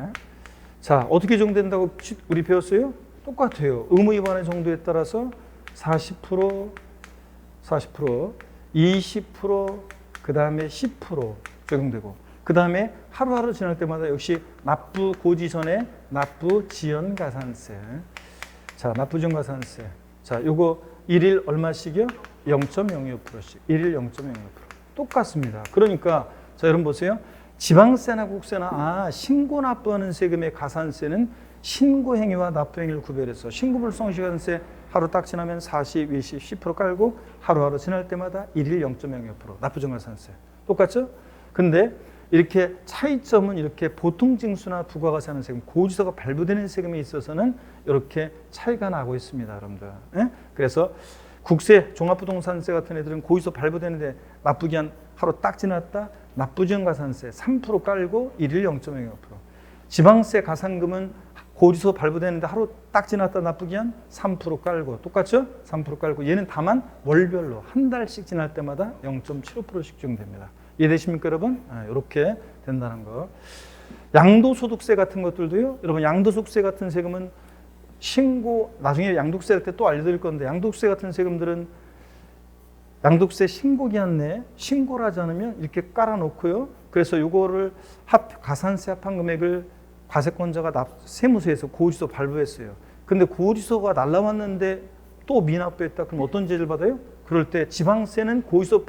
자, 어떻게 적용된다고 우리 배웠어요? 똑같아요. 의무 위반의 정도에 따라서 40%, 20%, 그 다음에 10% 적용되고, 그 다음에 하루하루 지날 때마다 역시 납부 고지 전에 납부지연가산세. 자, 납부지연가산세. 자, 요거 일일 얼마씩이요? 0.02%씩. 일일 0.02%. 똑같습니다. 그러니까 자, 여러분 보세요. 지방세나 국세나 신고납부하는 세금의 가산세는 신고행위와 납부행위를 구별해서 신고불성실가산세 하루 딱 지나면 40, 20, 10% 깔고 하루하루 지날 때마다 일일 0.02% 납부지연가산세. 똑같죠? 근데 이렇게 차이점은 이렇게 보통징수나 부가가세 하는 세금, 고지서가 발부되는 세금에 있어서는 이렇게 차이가 나고 있습니다, 여러분들. 예? 그래서 국세, 종합부동산세 같은 애들은 고지서 발부되는데 납부기한 하루 딱 지났다. 납부지연 가산세 3% 깔고 일일 0.05%. 지방세 가산금은 고지서 발부되는데 하루 딱 지났다 납부기한 3% 깔고 똑같죠? 3% 깔고 얘는 다만 월별로 한 달씩 지날 때마다 0.75%씩 적용됩니다. 이해되십니까 여러분? 이렇게 된다는 거. 양도소득세 같은 것들도요. 여러분 양도소득세 같은 세금은 신고 나중에 양도세 할 때 또 알려드릴 건데 양도세 같은 세금들은 양도세 신고기한 내에 신고를 하지 않으면 이렇게 깔아놓고요. 그래서 이거를 가산세 합한 금액을 과세권자가 세무서에서 고지서 발부했어요. 근데 고지서가 날라왔는데 또 미납부했다. 그럼 어떤 제재를 받아요? 그럴 때 지방세는 고지서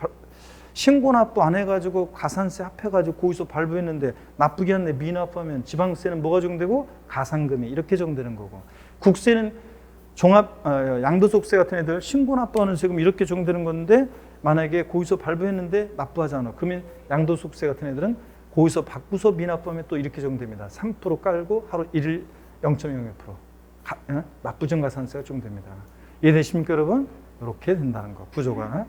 신고 납부 안 해가지고 가산세 합해가지고 고지서 발부했는데 납부기한 내 미납부하면 지방세는 뭐가 적용되고 가산금이 이렇게 적용되는 거고 국세는 양도소득세 같은 애들 신고 납부하는 세금 이렇게 적용되는 건데 만약에 고지서 발부했는데 납부하지 않아 그러면 양도소득세 같은 애들은 고지서 받고서 미납부하면 또 이렇게 적용됩니다. 3% 깔고 하루 1일 0.01% 납부전 가산세가 적용됩니다. 이해되십니까 여러분? 이렇게 된다는 거 구조가.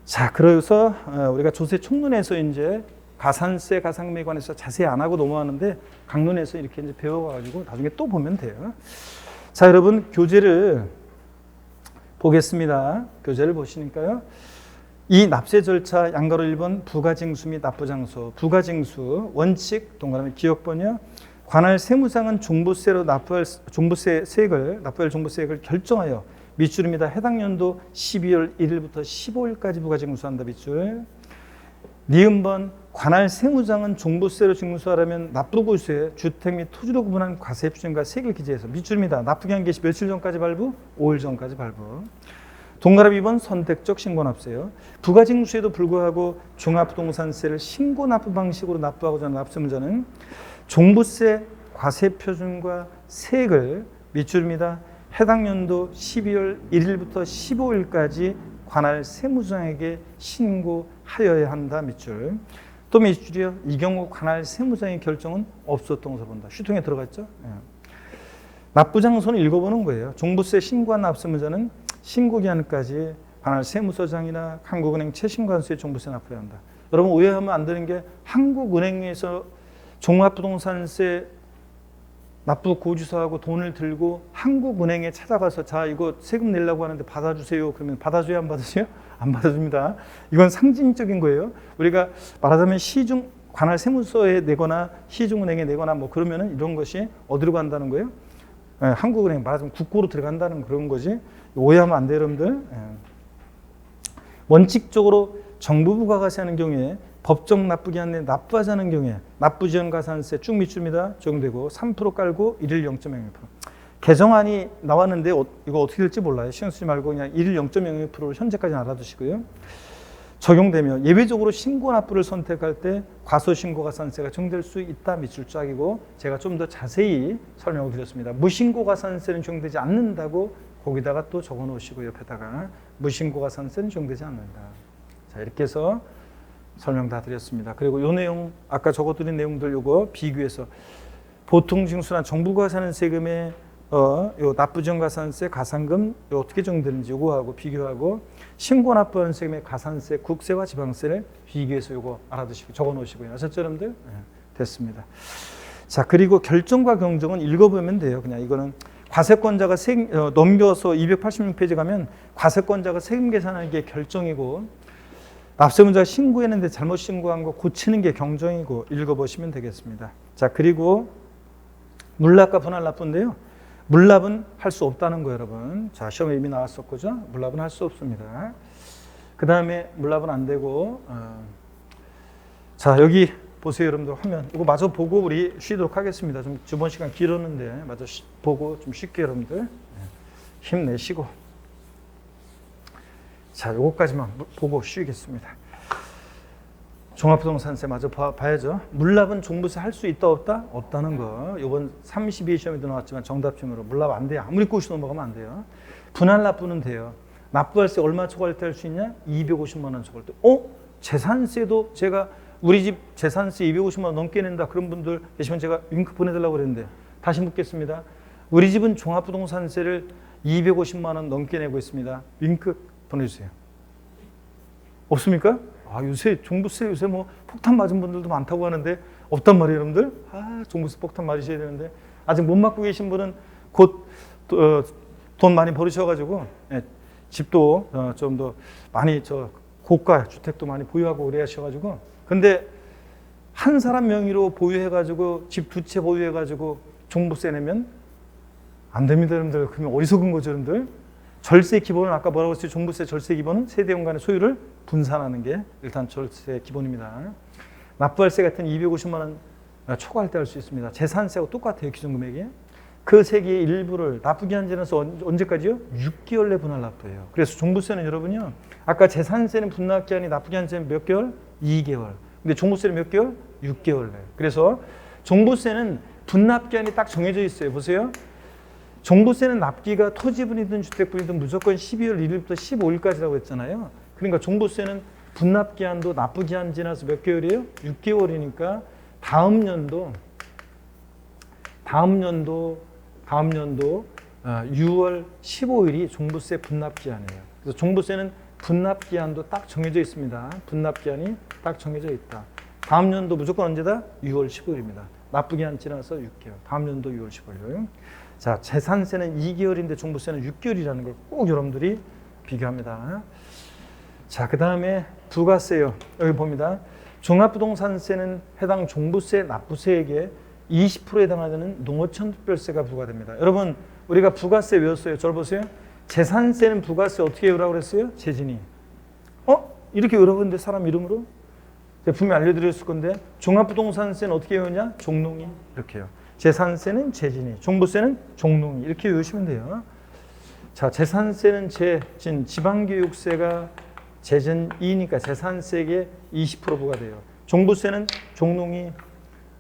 자, 그래서 우리가 조세 총론에서 이제 가산세 가산금에 관해서 자세히 안 하고 넘어가는데 강론에서 이렇게 이제 배워가지고 나중에 또 보면 돼요. 자, 여러분 교재를 보겠습니다. 교재를 보시니까요. 이 납세 절차 양가로 1번 부가징수 및 납부장소. 부가징수 원칙 동그라미 기억번이요. 관할 세무상은 종부세로 납부할 종부세액을 결정하여 밑줄입니다. 해당 연도 12월 1일부터 15일까지 부가징수한다. 밑줄. 니은번 관할 세무장은 종부세로 징수하려면 납부고지서에 주택 및 토지로 구분한 과세 표준과 세액을 기재해서 밑줄입니다. 납부기한 개시 며칠 전까지 발부? 5일 전까지 발부. 동그라미 2번 선택적 신고납세요. 부가징수에도 불구하고 종합부동산세를 신고납부 방식으로 납부하고자 하는 납세무자는 종부세 과세 표준과 세액을 밑줄입니다. 해당 연도 12월 1일부터 15일까지 관할 세무장에게 신고하여야 한다. 밑줄. 또 밑줄이요. 이 경우 관할 세무장의 결정은 없었던 것으로 본다. 휴통에 들어갔죠. 납부장소는 읽어보는 거예요. 종부세 신고한 납세무자는 신고기한까지 관할 세무서장이나 한국은행 최신관수에 종부세 납부해야 한다. 여러분 오해하면 안 되는 게 한국은행에서 종합부동산세 납부 고지서하고 돈을 들고 한국은행에 찾아가서 자 이거 세금 내려고 하는데 받아주세요. 그러면 받아줘요 안 받아줘요? 안 받아줍니다. 이건 상징적인 거예요. 우리가 말하자면 시중 관할 세무서에 내거나 시중은행에 내거나 뭐 그러면은 이런 것이 어디로 간다는 거예요? 한국은행 말하자면 국고로 들어간다는 그런 거지. 오해하면 안 돼요 여러분들. 원칙적으로 정부 부가가세하는 경우에 법정 납부기한 내 납부하지 않은 경우에 납부지연 가산세 쭉 밑줄입니다. 적용되고 3% 깔고 1일 0.01%. 개정안이 나왔는데 이거 어떻게 될지 몰라요. 신경 쓰지 말고 그냥 1일 0.01%를 현재까지 알아두시고요. 적용되며 예외적으로 신고 납부를 선택할 때 과소신고 가산세가 적용될 수 있다. 밑줄 짝이고 제가 좀 더 자세히 설명을 드렸습니다. 무신고 가산세는 적용되지 않는다고 거기다가 또 적어 놓으시고 옆에다가 무신고 가산세는 적용되지 않는다. 자 이렇게 해서 설명 다 드렸습니다. 그리고 요 내용 아까 적어드린 내용들 요거 비교해서 보통 징수나 정부가 사는 세금의 요 납부지연 가산세 가산금 요 어떻게 적용되는지 요거하고 비교하고 신고 납부하는 세금의 가산세 국세와 지방세를 비교해서 요거 알아두시고 적어 놓으시고요. 아셨죠 여러분들? 네, 됐습니다. 자 그리고 결정과 경정은 읽어보면 돼요. 그냥 이거는 과세권자가 넘겨서 286페이지 가면 과세권자가 세금 계산하는 게 결정이고 납세문자가 신고했는데 잘못 신고한 거 고치는 게 경정이고 읽어보시면 되겠습니다. 자 그리고 물납과 분할 납부인데요. 물납은 할 수 없다는 거예요 여러분. 자 시험에 이미 나왔었고 물납은 할 수 없습니다. 그 다음에 물납은 안 되고 자 여기 보세요 여러분들 화면 이거 마저 보고 우리 쉬도록 하겠습니다. 좀 주번 시간 길었는데 마저 보고 좀 쉽게 여러분들 힘내시고 자 요거까지만 보고 쉬겠습니다. 종합부동산세 마저 봐야죠. 물납은 종부세 할 수 있다 없다? 없다는 거. 이번 32 시험에도 나왔지만 정답쯤으로 물납 안 돼요. 아무리 꼬시 넘어가면 안 돼요. 분할 납부는 돼요. 납부할세 얼마 초과할 때 할 수 있냐? 250만 원 초과할 때. 재산세도 제가 우리 집 재산세 250만 원 넘게 낸다. 그런 분들 계시면 제가 링크 보내달라고 그랬는데 다시 묻겠습니다. 우리 집은 종합부동산세를 250만 원 넘게 내고 있습니다. 링크 보내주세요. 없습니까? 요새 종부세 요새 뭐 폭탄 맞은 분들도 많다고 하는데 없단 말이에요, 여러분들. 종부세 폭탄 맞으셔야 되는데 아직 못 맞고 계신 분은 곧 돈 많이 벌으셔가지고 집도 좀 더 많이 고가 주택도 많이 보유하고 그래 하셔가지고 근데 한 사람 명의로 보유해가지고 집 두 채 보유해가지고 종부세 내면 안 됩니다, 여러분들. 그러면 어리석은 거죠, 여러분들. 절세 기본은 아까 뭐라고 했어요? 종부세 절세 기본은 세대원 간의 소유를 분산하는 게 일단 절세 기본입니다. 납부할세 같은 250만 원 초과할 때 할 수 있습니다. 재산세하고 똑같아요, 기준 금액이. 그 세기의 일부를 납부기한 지나서 언제까지요? 6개월 내 분할 납부예요. 그래서 종부세는 여러분요, 아까 재산세는 분납기한이 납부기한 지는 몇 개월? 2개월. 근데 종부세는 몇 개월? 6개월 내. 그래서 종부세는 분납기한이 딱 정해져 있어요. 보세요. 종부세는 납기가 토지분이든 주택분이든 무조건 12월 1일부터 15일까지라고 했잖아요. 그러니까 종부세는 분납기한도 납부기한 지나서 몇 개월이에요? 6개월이니까 다음 연도 6월 15일이 종부세 분납기한이에요. 그래서 종부세는 분납기한도 딱 정해져 있습니다. 분납기한이 딱 정해져 있다. 다음 연도 무조건 언제다? 6월 15일입니다. 납부기한 지나서 6개월. 다음 연도 6월 15일. 자, 재산세는 2개월인데 종부세는 6개월이라는 걸 꼭 여러분들이 비교합니다. 자, 그 다음에 부가세요. 여기 봅니다. 종합부동산세는 해당 종부세 납부세액의 20%에 해당하는 농어촌특별세가 부과됩니다. 여러분, 우리가 부가세 외웠어요. 저를 보세요. 재산세는 부가세 어떻게 외우라고 그랬어요? 재진이. 이렇게 외우는데 사람 이름으로? 제가 분명히 알려드렸을 건데 종합부동산세는 어떻게 외우냐? 종농이. 이렇게요. 재산세는 재진이, 종부세는 종농이. 이렇게 외우시면 돼요. 자, 재산세는 재진, 지방교육세가 재진이니까 재산세액의 20% 부과돼요. 종부세는 종농이,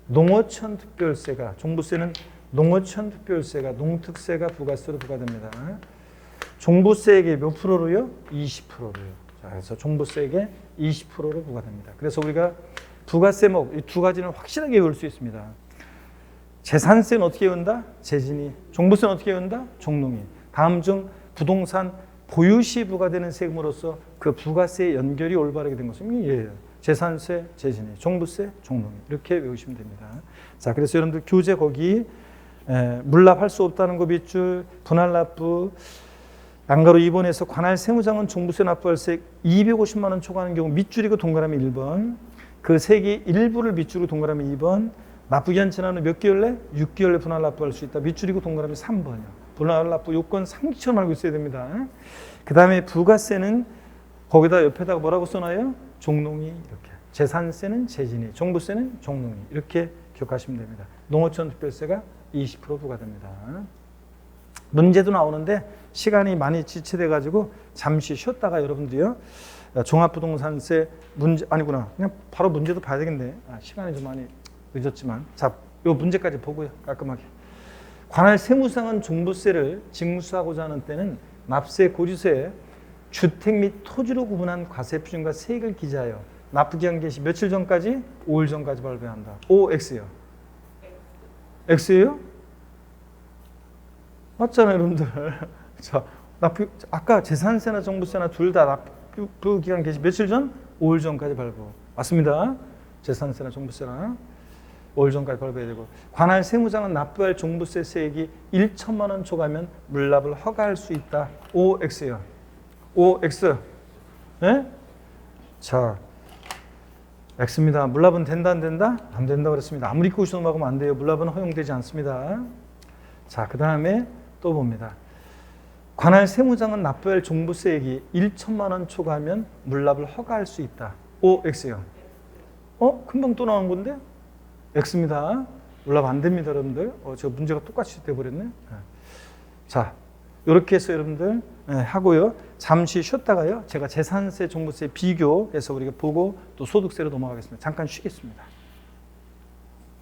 농어촌특별세가, 종부세는 농어촌특별세가, 농특세가 부가세로 부과됩니다. 종부세액의 몇 프로로요? 20%로요. 자, 그래서 종부세액의 20%로 부과됩니다. 그래서 우리가 부가세목 이 두 가지는 확실하게 외울 수 있습니다. 재산세는 어떻게 외운다? 재진이. 종부세는 어떻게 외운다? 종농이. 다음 중 부동산 보유 시 부과되는 세금으로서 그 부가세의 연결이 올바르게 된 것은 예예요. 재산세, 재진이, 종부세, 종농이. 이렇게 외우시면 됩니다. 자, 그래서 여러분들 교재 거기 물납할 수 없다는 거 밑줄, 분할 납부, 양가로 2번에서 관할 세무장은 종부세 납부할세 250만 원 초과하는 경우 밑줄이고 동그라미 1번, 그 세기 일부를 밑줄이고 동그라미 2번, 납부기한 지난 후 몇 개월 내? 6개월 내 분할 납부할 수 있다. 밑줄이고 동그라미 3번이요. 분할 납부 요건 상기처럼 알고 있어야 됩니다. 그 다음에 부가세는 거기다 옆에다가 뭐라고 써놔요? 종농이. 이렇게. 재산세는 재진이, 종부세는 종농이. 이렇게 기억하시면 됩니다. 농어촌 특별세가 20% 부과됩니다. 문제도 나오는데 시간이 많이 지체돼 가지고 잠시 쉬었다가 여러분들이요, 종합부동산세 문제 아니구나, 그냥 바로 문제도 봐야 되겠네. 시간이 좀 많이 늦었지만, 자, 요 문제까지 보고요, 깔끔하게. 관할 세무상은 종부세를 징수하고자 하는 때는 납세 고지서에 주택 및 토지로 구분한 과세 표준과 세액을 기재하여 납부기한 개시 며칠 전까지? 5일 전까지 발부해야 한다. O, X요. X예요? 맞잖아요, 여러분들. 자, 아까 재산세나 종부세나 둘 다 납부기한 개시 며칠 전? 5일 전까지 발부. 맞습니다. 재산세나 종부세나 5일 전까지 발부해야 되고, 관할 세무장은 납부할 종부세 세액이 1천만 원 초과하면 물납을 허가할 수 있다. O, X요. O, X. 네? 자, X입니다. 물납은 된다, 안 된다? 안 된다고 그랬습니다. 아무리 꾸시도 막으면 안 돼요. 물납은 허용되지 않습니다. 자, 그 다음에 또 봅니다. 관할 세무장은 납부할 종부세액이 1천만 원 초과하면 물납을 허가할 수 있다. O, X요. 금방 또 나온 건데? X입니다. 물납 안 됩니다, 여러분들. 저 문제가 똑같이 돼버렸네. 자, 이렇게 해서 여러분들 하고요. 잠시 쉬었다가요, 제가 재산세, 종부세 비교해서 우리가 보고 또 소득세로 넘어가겠습니다. 잠깐 쉬겠습니다.